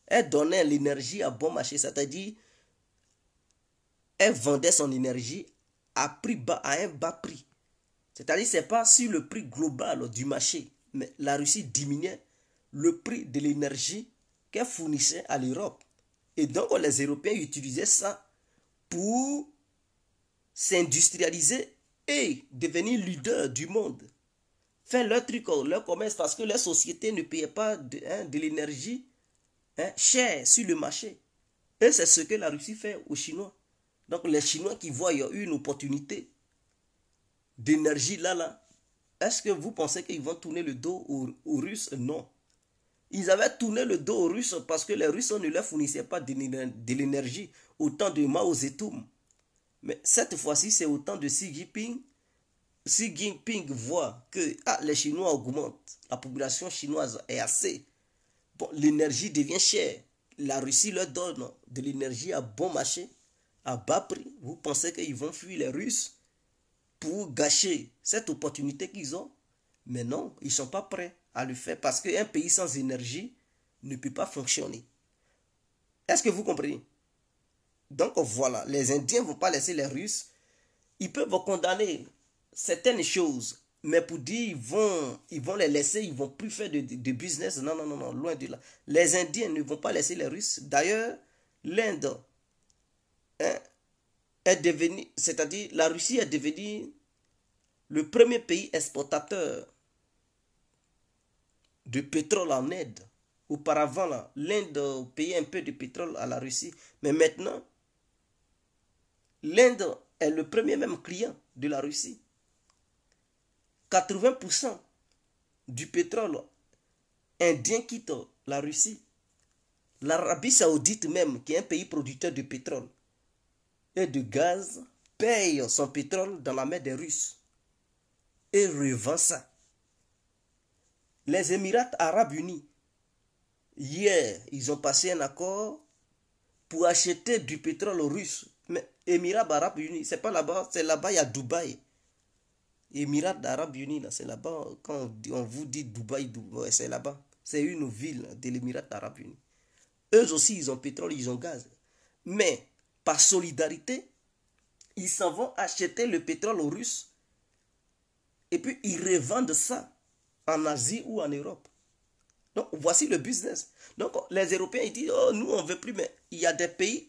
S1: Elle donnait l'énergie à bon marché, c'est-à-dire elle vendait son énergie à prix bas, à un bas prix. C'est-à-dire ce n'est pas sur le prix global du marché, mais la Russie diminuait le prix de l'énergie qu'elle fournissait à l'Europe. Et donc les Européens utilisaient ça pour s'industrialiser et devenir leader du monde. Faire leur truc, leur commerce, parce que les sociétés ne payaient pas de l'énergie chère sur le marché. Et c'est ce que la Russie fait aux Chinois. Donc les Chinois qui voient une opportunité d'énergie là, est-ce que vous pensez qu'ils vont tourner le dos aux Russes? Non. Ils avaient tourné le dos aux Russes parce que les Russes ne leur fournissaient pas de l'énergie au temps de Mao Zedong. Mais cette fois-ci, c'est au temps de Xi Jinping. Xi Jinping voit que les Chinois augmentent, la population chinoise est assez. Bon, l'énergie devient chère. La Russie leur donne de l'énergie à bon marché, à bas prix. Vous pensez qu'ils vont fuir les Russes pour gâcher cette opportunité qu'ils ont? Mais non, ils ne sont pas prêts à le faire parce qu'un pays sans énergie ne peut pas fonctionner. Est-ce que vous comprenez? Donc voilà, les Indiens ne vont pas laisser les Russes. Ils peuvent condamner certaines choses, mais pour dire ils vont les laisser, ils ne vont plus faire de business. Non, non, non, non, loin de là. Les Indiens ne vont pas laisser les Russes. D'ailleurs, l'Inde est devenue, c'est-à-dire la Russie est devenue le premier pays exportateur de pétrole en Inde. Auparavant, l'Inde payait un peu de pétrole à la Russie. Mais maintenant, l'Inde est le premier même client de la Russie. 80% du pétrole indien quitte la Russie, l'Arabie Saoudite même, qui est un pays producteur de pétrole et de gaz, paye son pétrole dans la mer des Russes et revend ça. Les Émirats Arabes Unis, hier, ils ont passé un accord pour acheter du pétrole russe. Mais Émirats Arabes Unis, c'est pas là-bas, c'est là-bas, il y a Dubaï. Émirats Arabes Unis, c'est là-bas, quand on vous dit Dubaï, Dubaï, c'est là-bas. C'est une ville de l'Émirat Arabes Unis. Eux aussi, ils ont pétrole, ils ont gaz. Mais, par solidarité, ils s'en vont acheter le pétrole aux Russes et puis ils revendent ça en Asie ou en Europe. Donc, voici le business. Donc, les Européens, ils disent, oh, nous, on ne veut plus, mais il y a des pays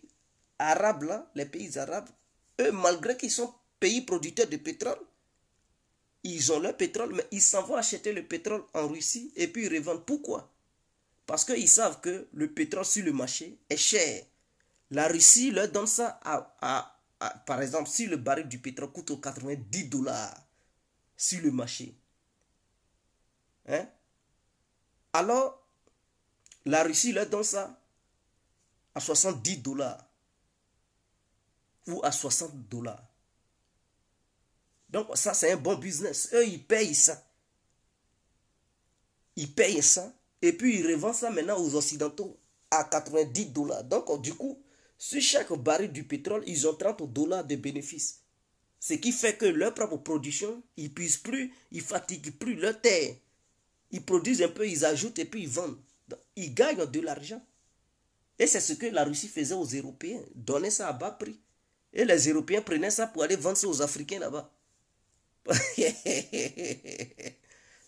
S1: arabes, là, les pays arabes, eux, malgré qu'ils sont pays producteurs de pétrole, ils ont leur pétrole, mais ils s'en vont acheter le pétrole en Russie et puis ils revendent. Pourquoi? Parce qu'ils savent que le pétrole sur le marché est cher. La Russie leur donne ça par exemple, si le baril du pétrole coûte 90 dollars sur le marché, hein? Alors, la Russie leur donne ça à 70 dollars ou à 60 dollars. Donc, ça, c'est un bon business. Eux, ils payent ça. Ils payent ça et puis ils revendent ça maintenant aux Occidentaux à 90 dollars. Donc, du coup, sur chaque baril du pétrole, ils ont 30 dollars de bénéfices. Ce qui fait que leur propre production, ils ne puissent plus, ils ne fatiguent plus leur terre. Ils produisent un peu, ils ajoutent et puis ils vendent. Donc, ils gagnent de l'argent. Et c'est ce que la Russie faisait aux Européens. Donnait ça à bas prix. Et les Européens prenaient ça pour aller vendre ça aux Africains là-bas.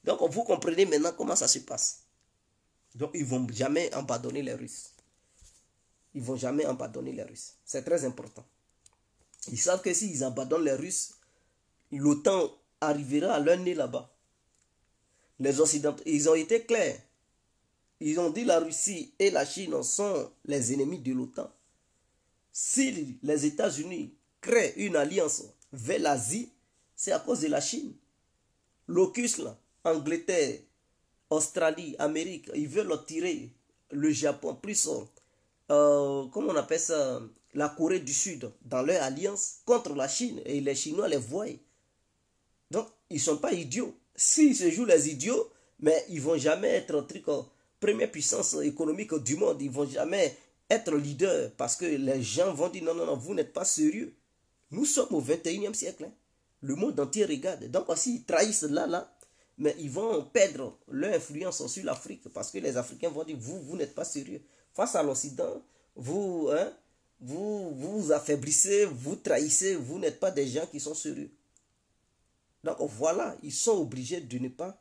S1: Donc, vous comprenez maintenant comment ça se passe. Donc, ils ne vont jamais abandonner les Russes. Ils ne vont jamais abandonner les Russes. C'est très important. Ils savent que s'ils abandonnent les Russes, l'OTAN arrivera à leur nez là-bas. Les Occidentaux, ils ont été clairs. Ils ont dit la Russie et la Chine sont les ennemis de l'OTAN. Si les États-Unis créent une alliance vers l'Asie, c'est à cause de la Chine. L'AUKUS, là, Angleterre, Australie, Amérique, ils veulent tirer le Japon, plus comment on appelle ça, la Corée du Sud, dans leur alliance contre la Chine. Et les Chinois les voient. Donc, ils ne sont pas idiots. S'ils se jouent les idiots, mais ils ne vont jamais être première puissance économique du monde. Ils ne vont jamais être leader parce que les gens vont dire non, non, non, vous n'êtes pas sérieux. Nous sommes au 21e siècle. Hein. Le monde entier regarde. Donc, s'ils trahissent là, mais ils vont perdre leur influence sur l'Afrique parce que les Africains vont dire vous n'êtes pas sérieux. Face à l'Occident, vous vous affaiblissez, vous trahissez, vous n'êtes pas des gens qui sont sérieux. Donc voilà, ils sont obligés de ne pas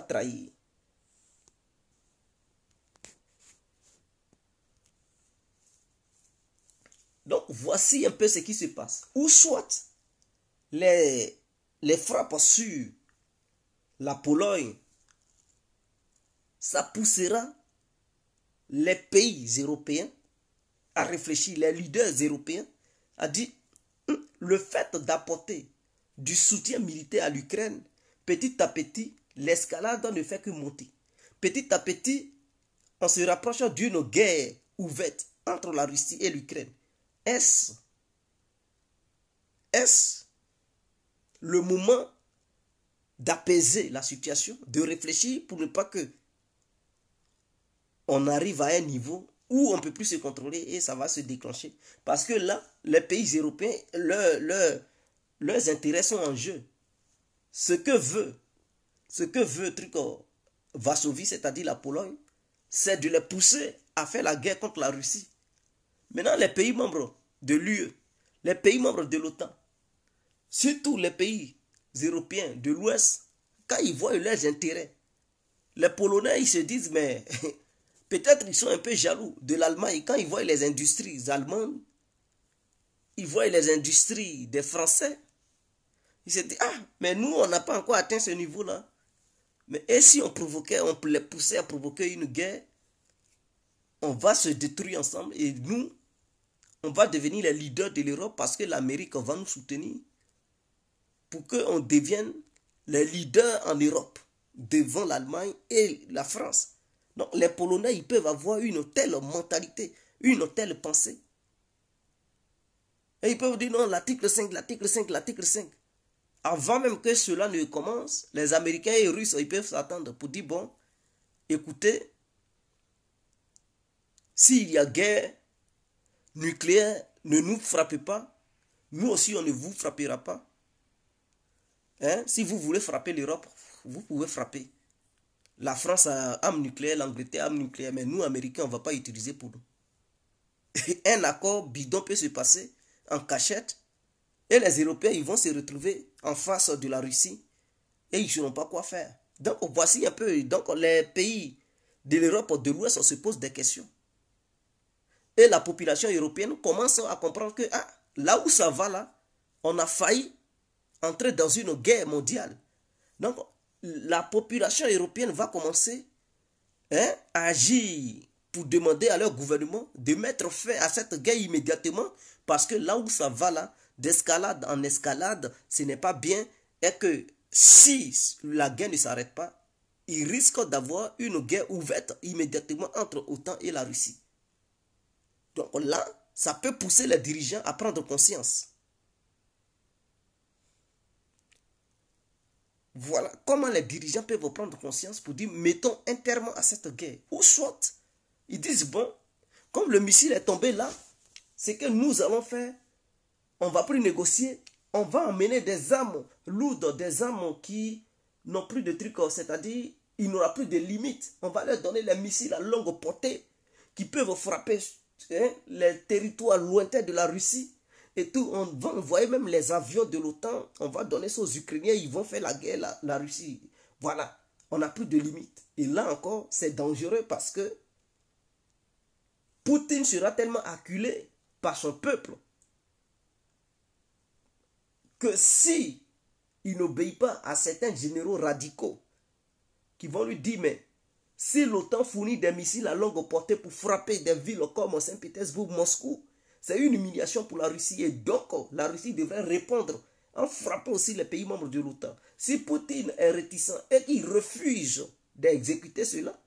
S1: trahir. Donc voici un peu ce qui se passe. Ou soit les frappes sur la Pologne, ça poussera les pays européens à réfléchir, les leaders européens, à dire le fait d'apporter du soutien militaire à l'Ukraine, petit à petit, l'escalade ne fait que monter. Petit à petit, on se rapproche d'une guerre ouverte entre la Russie et l'Ukraine. Est-ce le moment d'apaiser la situation, de réfléchir pour ne pas que on arrive à un niveau où on ne peut plus se contrôler et ça va se déclencher. Parce que là, les pays européens, leurs intérêts sont en jeu. Ce que veut Varsovie, c'est-à-dire la Pologne, c'est de les pousser à faire la guerre contre la Russie. Maintenant, les pays membres de l'UE, les pays membres de l'OTAN, surtout les pays européens de l'Ouest, quand ils voient leurs intérêts, les Polonais, ils se disent, mais peut-être ils sont un peu jaloux de l'Allemagne. Quand ils voient les industries allemandes, ils voient les industries des Français, ils se disent, ah, mais nous, on n'a pas encore atteint ce niveau-là. Mais et si on les poussait à provoquer une guerre, on va se détruire ensemble et nous, on va devenir les leaders de l'Europe parce que l'Amérique va nous soutenir pour qu'on devienne les leaders en Europe. devant l'Allemagne et la France. Donc les Polonais, ils peuvent avoir une telle mentalité, une telle pensée. Et ils peuvent dire non, l'article 5, l'article 5, l'article 5. Avant même que cela ne commence, les Américains et les Russes, ils peuvent s'attendre pour dire, bon, écoutez, s'il y a guerre nucléaire, ne nous frappez pas. Nous aussi, on ne vous frappera pas. Hein? Si vous voulez frapper l'Europe, vous pouvez frapper. La France a arme nucléaire, l'Angleterre a arme nucléaire, mais nous, Américains, on ne va pas utiliser pour nous. Et un accord bidon peut se passer en cachette. Et les Européens, ils vont se retrouver en face de la Russie. Et ils ne sauront pas quoi faire. Donc, voici un peu. Donc, les pays de l'Europe de l'Ouest se posent des questions. Et la population européenne commence à comprendre que là où ça va, là, on a failli entrer dans une guerre mondiale. Donc, la population européenne va commencer à agir pour demander à leur gouvernement de mettre fin à cette guerre immédiatement, parce que là où ça va, là, d'escalade en escalade, ce n'est pas bien, et que si la guerre ne s'arrête pas, il risque d'avoir une guerre ouverte immédiatement entre l'OTAN et la Russie. Donc là, ça peut pousser les dirigeants à prendre conscience. Voilà comment les dirigeants peuvent prendre conscience pour dire, mettons un terme à cette guerre. Ou soit, ils disent, bon, comme le missile est tombé là, c'est que nous allons faire, on va plus négocier, on va emmener des armes lourdes, des armes qui n'ont plus de trucs, c'est-à-dire, il n'y aura plus de limites. On va leur donner les missiles à longue portée qui peuvent frapper les territoires lointains de la Russie. Et tout, on va envoyer même les avions de l'OTAN, on va donner ça aux Ukrainiens, ils vont faire la guerre, la Russie. Voilà, on n'a plus de limites. Et là encore, c'est dangereux parce que Poutine sera tellement acculé par son peuple que si il n'obéit pas à certains généraux radicaux qui vont lui dire, mais si l'OTAN fournit des missiles à longue portée pour frapper des villes comme Saint-Pétersbourg, Moscou, c'est une humiliation pour la Russie. Et donc, la Russie devrait répondre en frappant aussi les pays membres de l'OTAN. Si Poutine est réticent et qu'il refuse d'exécuter cela,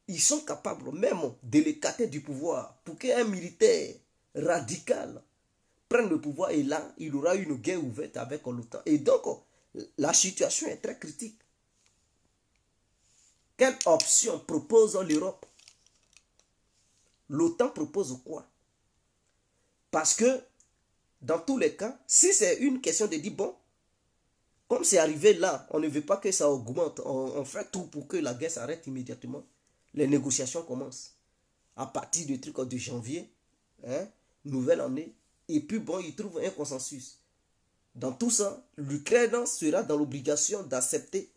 S1: ils sont capables même de l'écarter du pouvoir pour qu'un militaire radical prenne le pouvoir. Et là, il aura une guerre ouverte avec l'OTAN. Et donc, la situation est très critique. Quelle option propose l'Europe? L'OTAN propose quoi? Parce que, dans tous les cas, si c'est une question de dire, bon, comme c'est arrivé là, on ne veut pas que ça augmente, on fait tout pour que la guerre s'arrête immédiatement. Les négociations commencent. À partir du truc de janvier, nouvelle année, et puis bon, ils trouvent un consensus. Dans tout ça, l'Ukraine sera dans l'obligation d'accepter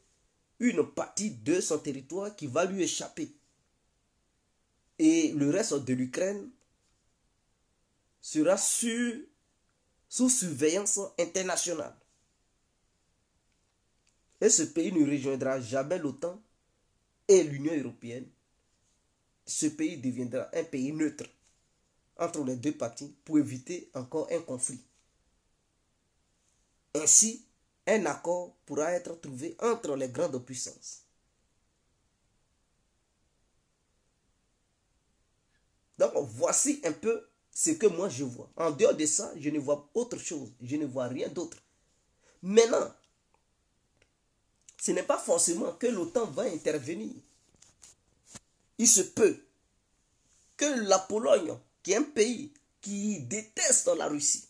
S1: une partie de son territoire qui va lui échapper. Et le reste de l'Ukraine sera sous surveillance internationale. Et ce pays ne rejoindra jamais l'OTAN et l'Union européenne. Ce pays deviendra un pays neutre entre les deux parties pour éviter encore un conflit. Ainsi, un accord pourra être trouvé entre les grandes puissances. Donc, voici un peu ce que moi je vois. En dehors de ça, je ne vois autre chose. Je ne vois rien d'autre. Maintenant, ce n'est pas forcément que l'OTAN va intervenir. Il se peut que la Pologne, qui est un pays qui déteste la Russie,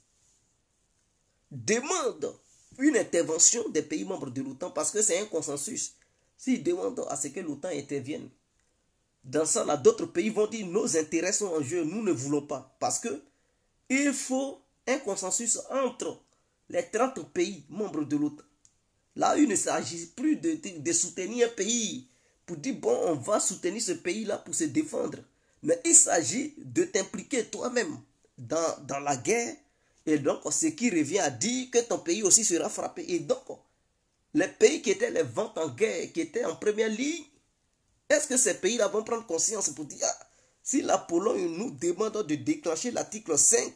S1: demande une intervention des pays membres de l'OTAN parce que c'est un consensus. S'ils demandent à ce que l'OTAN intervienne, dans ça, là, d'autres pays vont dire nos intérêts sont en jeu, nous ne voulons pas. Parce que il faut un consensus entre les 30 pays membres de l'OTAN. Là, il ne s'agit plus de soutenir un pays pour dire, bon, on va soutenir ce pays-là pour se défendre. Mais il s'agit de t'impliquer toi-même dans la guerre. Et donc, ce qui revient à dire que ton pays aussi sera frappé. Et donc, les pays qui étaient les ventes en guerre, qui étaient en première ligne, est-ce que ces pays-là vont prendre conscience pour dire, si la Pologne nous demande de déclencher l'article 5,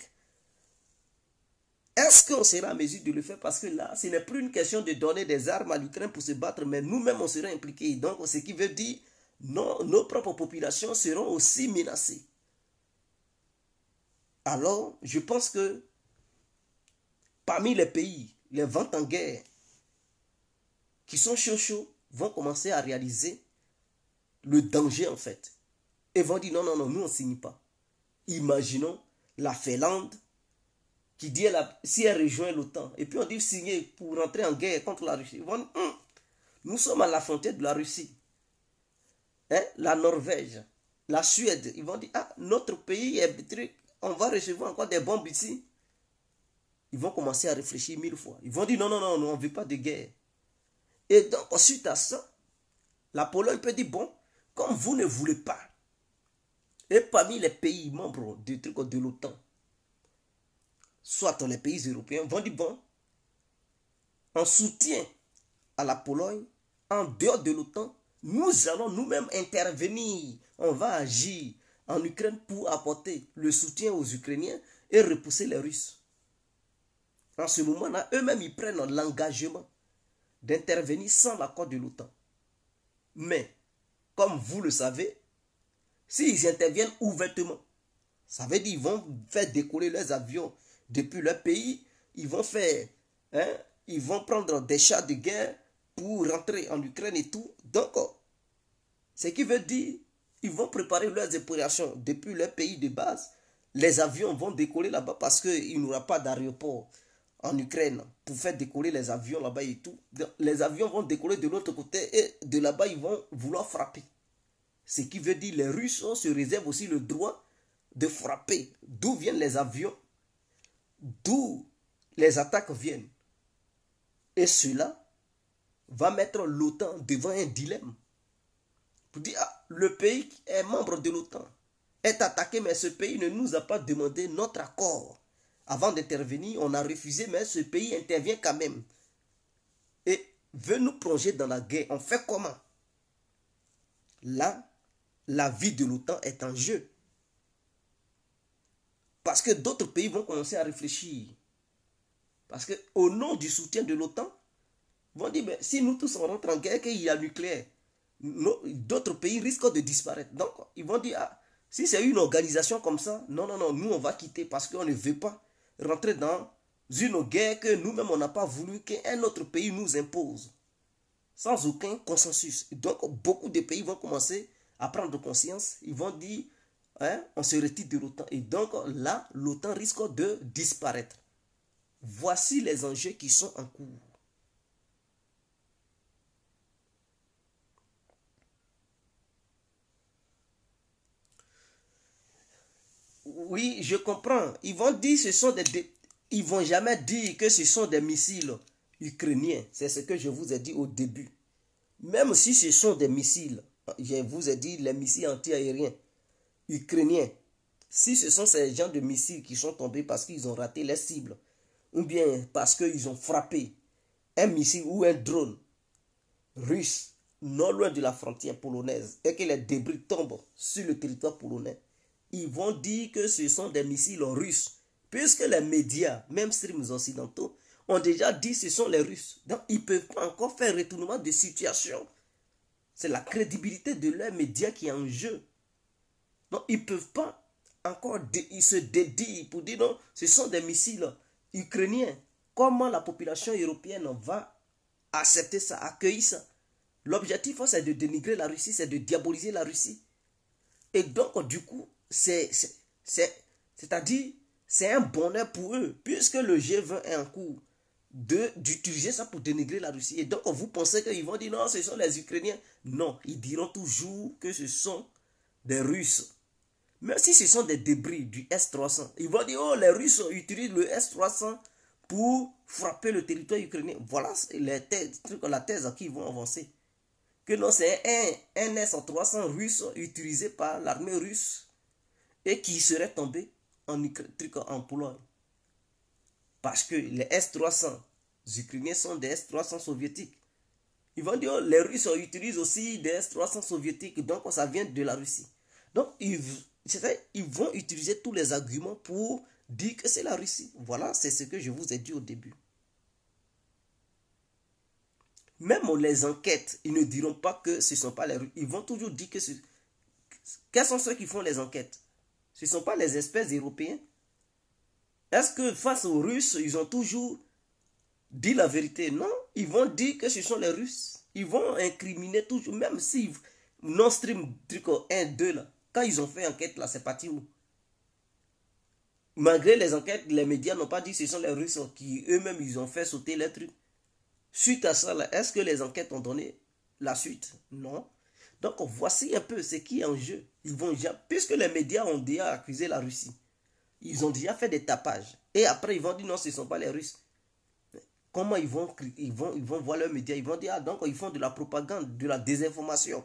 S1: est-ce qu'on sera en mesure de le faire? Parce que là, ce n'est plus une question de donner des armes à l'Ukraine pour se battre, mais nous-mêmes, on sera impliqués. Donc, ce qui veut dire, non, nos propres populations seront aussi menacées. Alors, je pense que parmi les pays, les vents en guerre, qui sont chauds, vont commencer à réaliser le danger en fait. Et vont dire non, non, non, nous on ne signe pas. Imaginons la Finlande qui dit si elle rejoint l'OTAN, et puis on dit signer pour rentrer en guerre contre la Russie. Ils vont dire, nous sommes à la frontière de la Russie. Hein? La Norvège, la Suède, ils vont dire, ah, notre pays est truc, on va recevoir encore des bombes ici. Ils vont commencer à réfléchir 1000 fois. Ils vont dire non, non, non, on ne veut pas de guerre. Et donc, suite à ça, la Pologne peut dire, bon, comme vous ne voulez pas, et parmi les pays membres de l'OTAN, soit les pays européens, vont dire, bon, en soutien à la Pologne, en dehors de l'OTAN, nous allons nous-mêmes intervenir. On va agir en Ukraine pour apporter le soutien aux Ukrainiens et repousser les Russes. En ce moment-là, eux-mêmes, ils prennent l'engagement d'intervenir sans l'accord de l'OTAN. Mais, comme vous le savez, s'ils interviennent ouvertement, ça veut dire qu'ils vont faire décoller leurs avions depuis leur pays, ils vont prendre des chars de guerre pour rentrer en Ukraine et tout. Donc, ce qui veut dire ils vont préparer leurs opérations depuis leur pays de base. Les avions vont décoller là-bas parce qu'il n'y aura pas d'aéroport en Ukraine pour faire décoller les avions là-bas et tout. Les avions vont décoller de l'autre côté et de là-bas, ils vont vouloir frapper. Ce qui veut dire les Russes se réservent aussi le droit de frapper. D'où viennent les avions, d'où les attaques viennent. Et cela va mettre l'OTAN devant un dilemme. Pour dire, ah, le pays est membre de l'OTAN, est attaqué, mais ce pays ne nous a pas demandé notre accord. Avant d'intervenir, on a refusé, mais ce pays intervient quand même. Et veut nous plonger dans la guerre. On fait comment? Là, la vie de l'OTAN est en jeu. Parce que d'autres pays vont commencer à réfléchir. Parce qu'au nom du soutien de l'OTAN, ils vont dire, ben, si nous tous on rentre en guerre, qu'il y a nucléaire, d'autres pays risquent de disparaître. Donc, ils vont dire, ah, si c'est une organisation comme ça, non, non, non, nous on va quitter parce qu'on ne veut pas rentrer dans une guerre que nous-mêmes on n'a pas voulu qu'un autre pays nous impose. Sans aucun consensus. Donc, beaucoup de pays vont commencer à prendre conscience. Ils vont dire, hein, on se retire de l'OTAN. Et donc, là, l'OTAN risque de disparaître. Voici les enjeux qui sont en cours. Oui, je comprends. Ils vont dire ils vont jamais dire que ce sont des missiles ukrainiens. C'est ce que je vous ai dit au début. Même si ce sont des missiles, je vous ai dit les missiles anti-aériens ukrainiens. Si ce sont ces gens de missiles qui sont tombés parce qu'ils ont raté les cibles, ou bien parce qu'ils ont frappé un missile ou un drone russe non loin de la frontière polonaise et que les débris tombent sur le territoire polonais, ils vont dire que ce sont des missiles russes. Puisque les médias, même streams occidentaux, ont déjà dit que ce sont les Russes. Donc, ils ne peuvent pas encore faire retournement de situation. C'est la crédibilité de leurs médias qui est en jeu. Donc, ils ne peuvent pas encore ils se dédient pour dire non, ce sont des missiles ukrainiens. Comment la population européenne va accepter ça, accueillir ça? L'objectif, c'est de dénigrer la Russie, c'est de diaboliser la Russie. Et donc, du coup, c'est-à-dire, c'est un bonheur pour eux, puisque le G20 est en cours d'utiliser ça pour dénigrer la Russie. Et donc, vous pensez qu'ils vont dire non, ce sont les Ukrainiens. Non, ils diront toujours que ce sont des Russes. Même si ce sont des débris du S-300, ils vont dire, oh, les Russes utilisent le S-300 pour frapper le territoire ukrainien. Voilà la thèse qu'ils vont avancer. Que non, c'est un S-300 russe utilisé par l'armée russe et qui serait tombé en Pologne. Parce que les S-300 ukrainiens sont des S-300 soviétiques. Ils vont dire, oh, les Russes utilisent aussi des S-300 soviétiques, donc ça vient de la Russie. Donc, ils vont utiliser tous les arguments pour dit que c'est la Russie. Voilà, c'est ce que je vous ai dit au début. Même les enquêtes, ils ne diront pas que ce ne sont pas les Russes. Ils vont toujours dire que quels sont ceux qui font les enquêtes? Ce ne sont pas les experts européens. Est-ce que face aux Russes, ils ont toujours dit la vérité? Non, ils vont dire que ce sont les Russes. Ils vont incriminer toujours, même si Nord Stream 1, 2, là, quand ils ont fait enquête, là, c'est parti où? Malgré les enquêtes, les médias n'ont pas dit que ce sont les Russes qui eux-mêmes, ils ont fait sauter les trucs. Suite à ça, est-ce que les enquêtes ont donné la suite? Non. Donc, voici un peu ce qui est en jeu. Ils vont, puisque les médias ont déjà accusé la Russie, ils ont déjà fait des tapages. Et après, ils vont dire non, ce ne sont pas les Russes. Comment ils vont voir leurs médias? Ils vont dire, ah, donc ils font de la propagande, de la désinformation.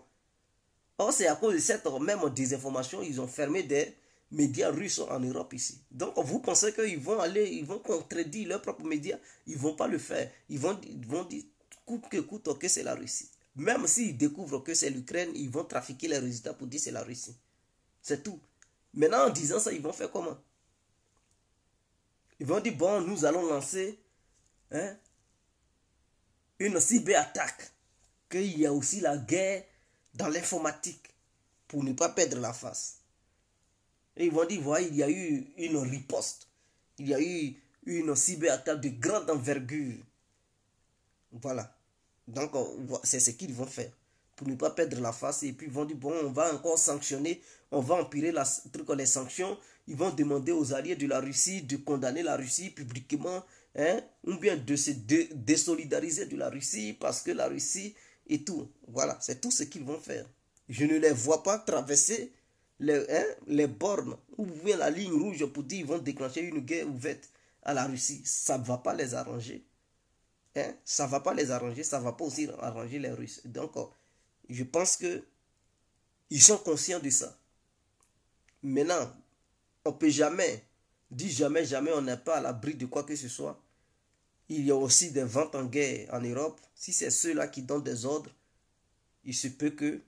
S1: Or, c'est à cause de cette même désinformation, ils ont fermé des médias russes en Europe ici. Donc, vous pensez qu'ils vont aller, ils vont contredire leurs propres médias? Ils ne vont pas le faire. Ils vont dire, coûte que coûte, que c'est la Russie. Même s'ils découvrent que c'est l'Ukraine, ils vont trafiquer les résultats pour dire que c'est la Russie. C'est tout. Maintenant, en disant ça, ils vont faire comment? Ils vont dire, bon, nous allons lancer une cyberattaque. Qu'il y a aussi la guerre dans l'informatique pour ne pas perdre la face. Et ils vont dire, voilà, il y a eu une riposte. Il y a eu une cyberattaque de grande envergure. Voilà. Donc, c'est ce qu'ils vont faire. Pour ne pas perdre la face. Et puis, ils vont dire, bon, on va encore sanctionner. On va empirer les sanctions. Ils vont demander aux alliés de la Russie de condamner la Russie publiquement. Ou bien de se désolidariser de la Russie. Parce que la Russie et tout. Voilà. C'est tout ce qu'ils vont faire. Je ne les vois pas traverser les bornes ou bien la ligne rouge pour dire qu'ils vont déclencher une guerre ouverte à la Russie. Ça ne va pas les arranger. Ça ne va pas les arranger, ça ne va pas aussi arranger les Russes. Donc, je pense que ils sont conscients de ça. Maintenant, on ne peut jamais dire jamais on n'est pas à l'abri de quoi que ce soit. Il y a aussi des ventes en guerre en Europe. Si c'est ceux-là qui donnent des ordres, il se peut que,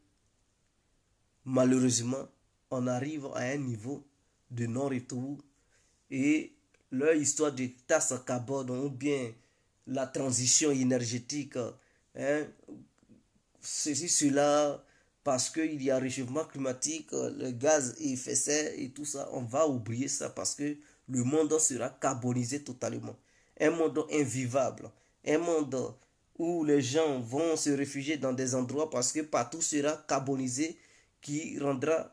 S1: malheureusement, on arrive à un niveau de non-retour et leur histoire de tasse à carbone ou bien la transition énergétique, ceci, cela, parce qu'il y a réchauffement climatique, le gaz à effet de serre et tout ça, on va oublier ça parce que le monde sera carbonisé totalement. Un monde invivable, un monde où les gens vont se réfugier dans des endroits parce que partout sera carbonisé qui rendra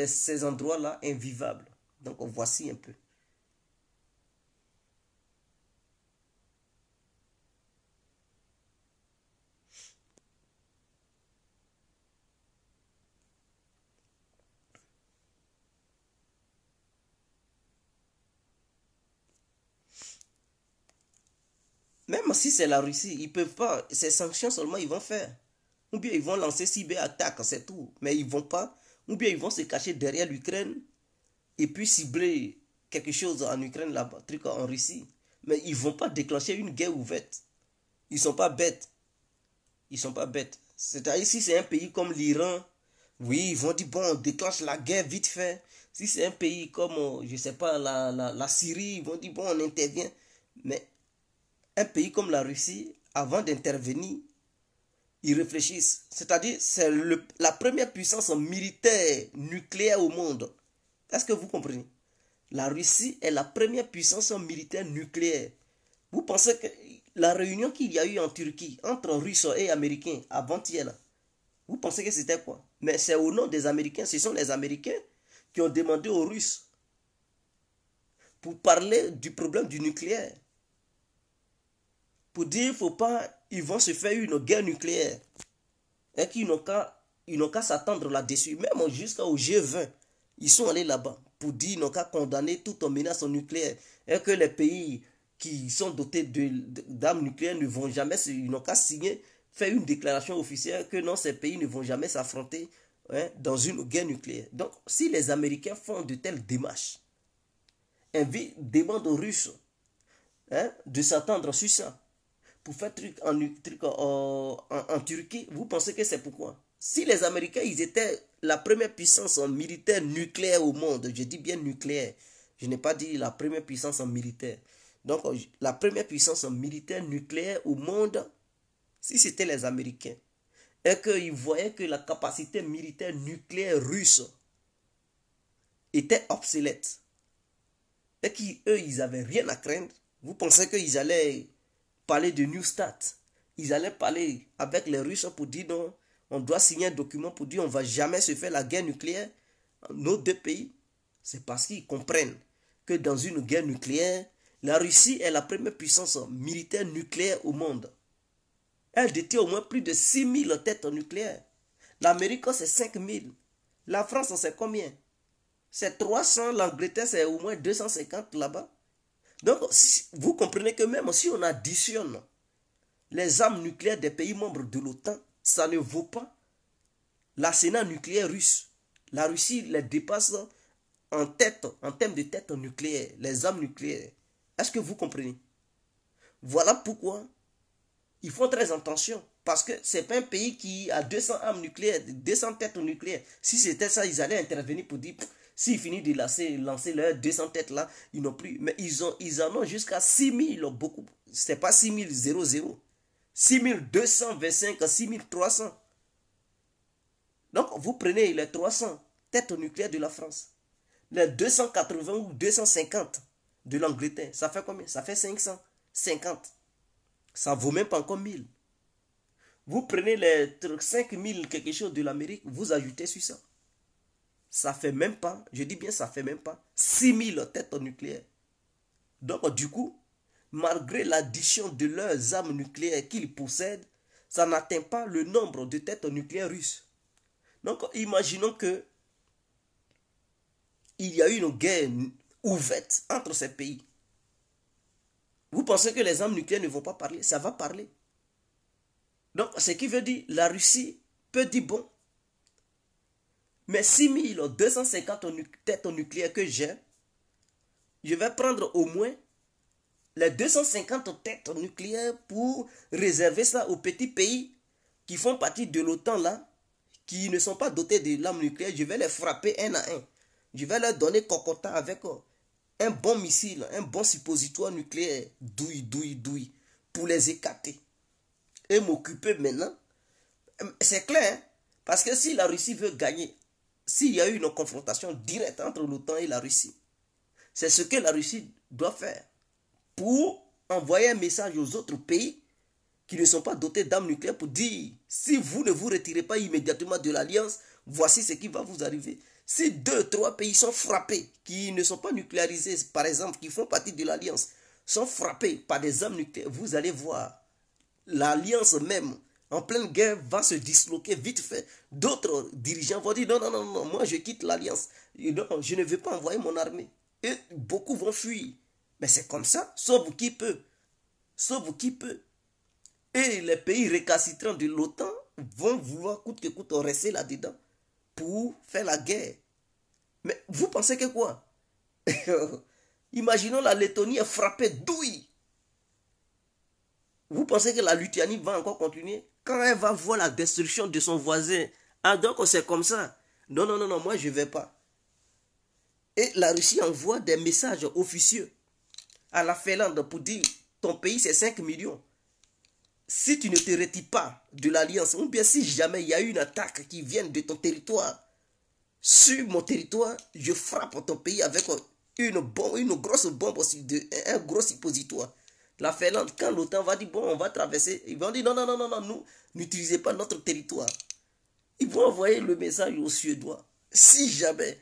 S1: ces endroits-là invivables. Donc voici un peu. Même si c'est la Russie, ils ne peuvent pas, ces sanctions seulement ils vont faire. Ou bien ils vont lancer cyberattaque, c'est tout. Mais ils ne vont pas. Ou bien ils vont se cacher derrière l'Ukraine et puis cibler quelque chose en Ukraine, là-bas, truc en Russie. Mais ils ne vont pas déclencher une guerre ouverte. Ils ne sont pas bêtes. Ils ne sont pas bêtes. C'est-à-dire si c'est un pays comme l'Iran, oui, ils vont dire, bon, on déclenche la guerre vite fait. Si c'est un pays comme, je ne sais pas, la Syrie, ils vont dire, bon, on intervient. Mais un pays comme la Russie, avant d'intervenir, ils réfléchissent. C'est-à-dire, c'est la première puissance militaire nucléaire au monde. Est-ce que vous comprenez? La Russie est la première puissance militaire nucléaire. Vous pensez que la réunion qu'il y a eu en Turquie entre Russes et Américains avant-hier, vous pensez que c'était quoi? Mais c'est au nom des Américains. Ce sont les Américains qui ont demandé aux Russes pour parler du problème du nucléaire. Pour dire, il ne faut pas, ils vont se faire une guerre nucléaire. Et qu'ils n'ont qu'à s'attendre là-dessus. Même jusqu'au G20, ils sont allés là-bas pour dire qu'ils n'ont qu'à condamner toute menace nucléaire. Et que les pays qui sont dotés d'armes nucléaires ne vont jamais, ils n'ont qu'à signer, faire une déclaration officielle que non, ces pays ne vont jamais s'affronter dans une guerre nucléaire. Donc, si les Américains font de telles démarches, demandent aux Russes de s'attendre sur ça, pour faire truc en Turquie, vous pensez que c'est pourquoi? Si les Américains, ils étaient la première puissance en militaire nucléaire au monde, je dis bien nucléaire, je n'ai pas dit la première puissance en militaire. Donc, la première puissance en militaire nucléaire au monde, si c'était les Américains, et qu'ils voyaient que la capacité militaire nucléaire russe était obsolète, et qu'eux, ils n'avaient rien à craindre, vous pensez qu'ils allaient parler de New Start? Ils allaient parler avec les Russes pour dire non, on doit signer un document pour dire on ne va jamais se faire la guerre nucléaire nos deux pays. C'est parce qu'ils comprennent que dans une guerre nucléaire, la Russie est la première puissance militaire nucléaire au monde. Elle détient au moins plus de 6000 têtes nucléaires. L'Amérique, c'est 5000. La France, c'est combien? C'est 300. L'Angleterre, c'est au moins 250 là-bas. Donc, vous comprenez que même si on additionne les armes nucléaires des pays membres de l'OTAN, ça ne vaut pas l'arsenal nucléaire russe. La Russie les dépasse en termes de tête nucléaire, les armes nucléaires. Est-ce que vous comprenez? Voilà pourquoi ils font très attention. Parce que ce n'est pas un pays qui a 200 armes nucléaires, 200 têtes nucléaires. Si c'était ça, ils allaient intervenir pour dire, s'ils finissent de lancer leurs 200 têtes là, ils n'ont plus. Mais ils en ont jusqu'à 6000, beaucoup. Ce n'est pas 6000, 00. 6225 à 6300. Donc, vous prenez les 300 têtes nucléaires de la France, les 280 ou 250 de l'Angleterre, ça fait combien? Ça fait 550. Ça ne vaut même pas encore 1000. Vous prenez les 5000 quelque chose de l'Amérique, vous ajoutez sur ça. Ça fait même pas, je dis bien ça fait même pas, 6000 têtes nucléaires. Donc, du coup, malgré l'addition de leurs armes nucléaires qu'ils possèdent, ça n'atteint pas le nombre de têtes nucléaires russes. Donc, imaginons que il y a une guerre ouverte entre ces pays. Vous pensez que les armes nucléaires ne vont pas parler? Ça va parler. Donc, ce qui veut dire, la Russie peut dire, bon, mais 6250 têtes nucléaires que j'ai, je vais prendre au moins les 250 têtes nucléaires pour réserver ça aux petits pays qui font partie de l'OTAN là, qui ne sont pas dotés de l'arme nucléaire. Je vais les frapper un à un. Je vais leur donner cocotin avec un bon missile, un bon suppositoire nucléaire, douille, pour les écarter. Et m'occuper maintenant. C'est clair, hein? Parce que si la Russie veut gagner, s'il y a eu une confrontation directe entre l'OTAN et la Russie, c'est ce que la Russie doit faire pour envoyer un message aux autres pays qui ne sont pas dotés d'armes nucléaires pour dire, si vous ne vous retirez pas immédiatement de l'alliance, voici ce qui va vous arriver. Si 2-3 pays sont frappés, qui ne sont pas nucléarisés, par exemple, qui font partie de l'alliance, sont frappés par des armes nucléaires, vous allez voir, l'alliance même, en pleine guerre, va se disloquer vite fait. D'autres dirigeants vont dire, non, moi je quitte l'alliance. Non, je ne vais pas envoyer mon armée. Et beaucoup vont fuir. Mais c'est comme ça, sauf qui peut. Sauf qui peut. Et les pays récalcitrants de l'OTAN vont vouloir coûte que coûte rester là-dedans pour faire la guerre. Mais vous pensez que quoi? Imaginons la Lettonie est frappée douille. Vous pensez que la Lituanie va encore continuer? Quand elle va voir la destruction de son voisin, ah donc c'est comme ça. Non, moi je ne vais pas. Et la Russie envoie des messages officieux à la Finlande pour dire, ton pays c'est 5 millions. Si tu ne te retires pas de l'alliance, ou bien si jamais il y a une attaque qui vient de ton territoire, sur mon territoire, je frappe ton pays avec une grosse bombe, un gros suppositoire. La Finlande, quand l'OTAN va dire, bon, on va traverser, ils vont dire, non, nous, n'utilisez pas notre territoire. Ils vont envoyer le message aux Suédois. Si jamais,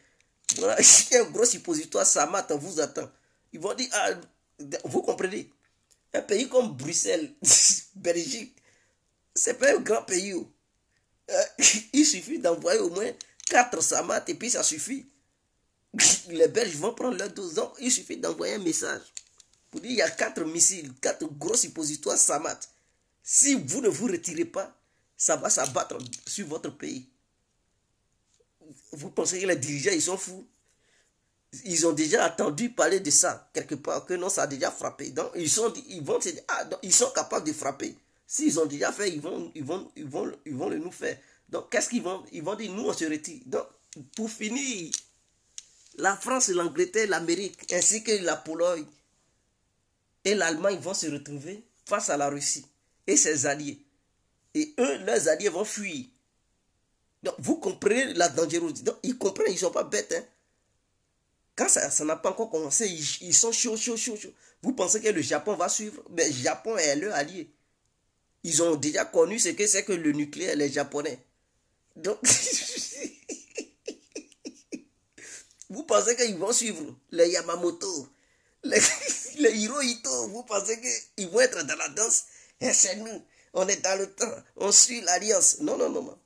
S1: voilà, un gros suppositoire, Samat vous attend. Ils vont dire, ah, vous comprenez? Un pays comme Bruxelles, Belgique, c'est pas un grand pays. Il suffit d'envoyer au moins 4 Samat et puis ça suffit. Les Belges vont prendre leur dose. Donc, il suffit d'envoyer un message pour dire il y a 4 missiles, 4 gros suppositoires Samat. Si vous ne vous retirez pas, ça va s'abattre sur votre pays. Vous pensez que les dirigeants, ils sont fous? Ils ont déjà entendu parler de ça, quelque part, que non, ça a déjà frappé. Donc, ils vont se dire, ah, donc, ils sont capables de frapper. S'ils ont déjà fait, ils vont le nous faire. Donc, qu'est-ce qu'ils vont? Ils vont dire, nous, on se retire. Donc, pour finir, la France, l'Angleterre, l'Amérique, ainsi que la Pologne et l'Allemagne vont se retrouver face à la Russie et ses alliés. Et eux, leurs alliés vont fuir. Donc, vous comprenez la dangerosité. Donc, ils comprennent, ils ne sont pas bêtes. Hein. Quand ça n'a pas encore commencé, ils sont chauds. Vous pensez que le Japon va suivre? Mais le Japon est leur allié. Ils ont déjà connu ce que c'est que le nucléaire, les Japonais. Donc, vous pensez qu'ils vont suivre les Yamamoto, les Hirohito? Vous pensez qu'ils vont être dans la danse? Et c'est nous, on est dans le temps, on suit l'alliance. Non.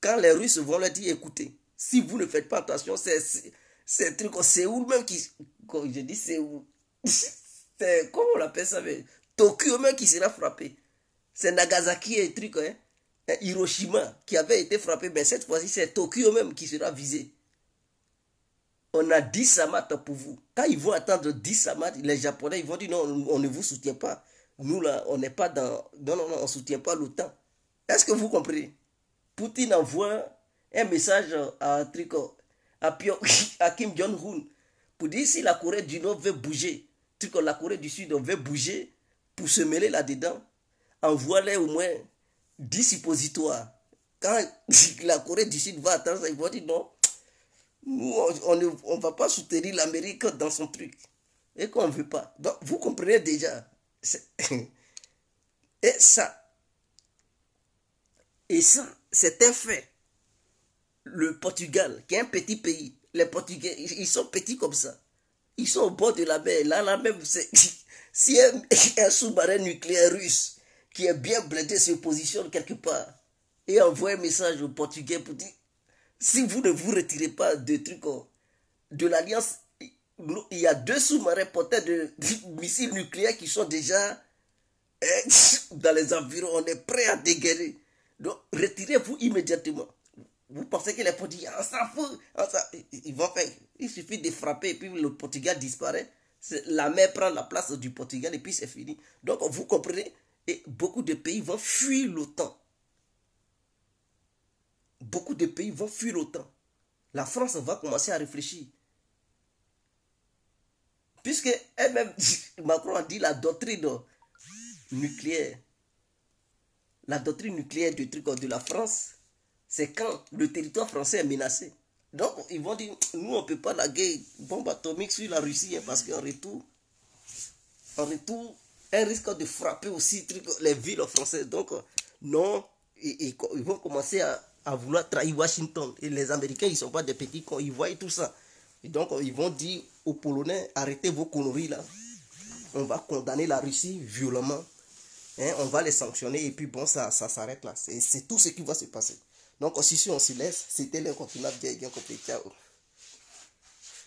S1: Quand les Russes vont leur dire, écoutez, si vous ne faites pas attention, c'est un truc, c'est où même qui... Quand je dis c'est où, c'est, comment on appelle ça, mais Tokyo même qui sera frappé. C'est Nagasaki et truc, hein. Hiroshima qui avait été frappé, mais cette fois-ci, c'est Tokyo même qui sera visé. On a 10 samats pour vous. Quand ils vont attendre 10 samats, les Japonais, ils vont dire non, on ne vous soutient pas. Nous, là, on n'est pas dans... Non, on ne soutient pas l'OTAN. Est-ce que vous comprenez? Poutine envoie un message à Kim Jong-un pour dire si la Corée du Nord veut bouger, la Corée du Sud veut bouger pour se mêler là-dedans, envoie-les au moins 10 suppositoires. Quand la Corée du Sud va attendre ça, ils vont dire non, nous, on ne va pas soutenir l'Amérique dans son truc. Et qu'on ne veut pas. Donc, vous comprenez déjà. Et ça, c'est un fait. Le Portugal, qui est un petit pays, les Portugais, ils sont petits comme ça. Ils sont au bord de la mer. Là même, si un sous-marin nucléaire russe qui est bien blindé se positionne quelque part et envoie un message aux Portugais pour dire si vous ne vous retirez pas de l'Alliance, il y a 2 sous-marins porteurs de missiles nucléaires qui sont déjà dans les environs. On est prêt à dégainer. Donc, retirez-vous immédiatement. Vous pensez que les Portugais, on s'en fout. Ils vont faire. Il suffit de frapper et puis le Portugal disparaît. La mer prend la place du Portugal et puis c'est fini. Donc, vous comprenez? Et beaucoup de pays vont fuir l'OTAN. Beaucoup de pays vont fuir l'OTAN. La France va commencer à réfléchir. Puisque elle-même, Macron a dit la doctrine nucléaire. La doctrine nucléaire de la France, c'est quand le territoire français est menacé. Donc, ils vont dire, nous, on ne peut pas laguer bombe atomique sur la Russie, hein, parce qu'en retour, elle risque de frapper aussi les villes françaises. Donc, non, ils vont commencer à vouloir trahir Washington. Et les Américains, ils ne sont pas des petits cons, ils voient tout ça. Et donc, ils vont dire aux Polonais, arrêtez vos conneries là. On va condamner la Russie violemment. Hein, on va les sanctionner et puis bon, ça s'arrête là. C'est tout ce qui va se passer. Donc, si on se laisse, c'était l'incontournable. Bien compris. Ciao.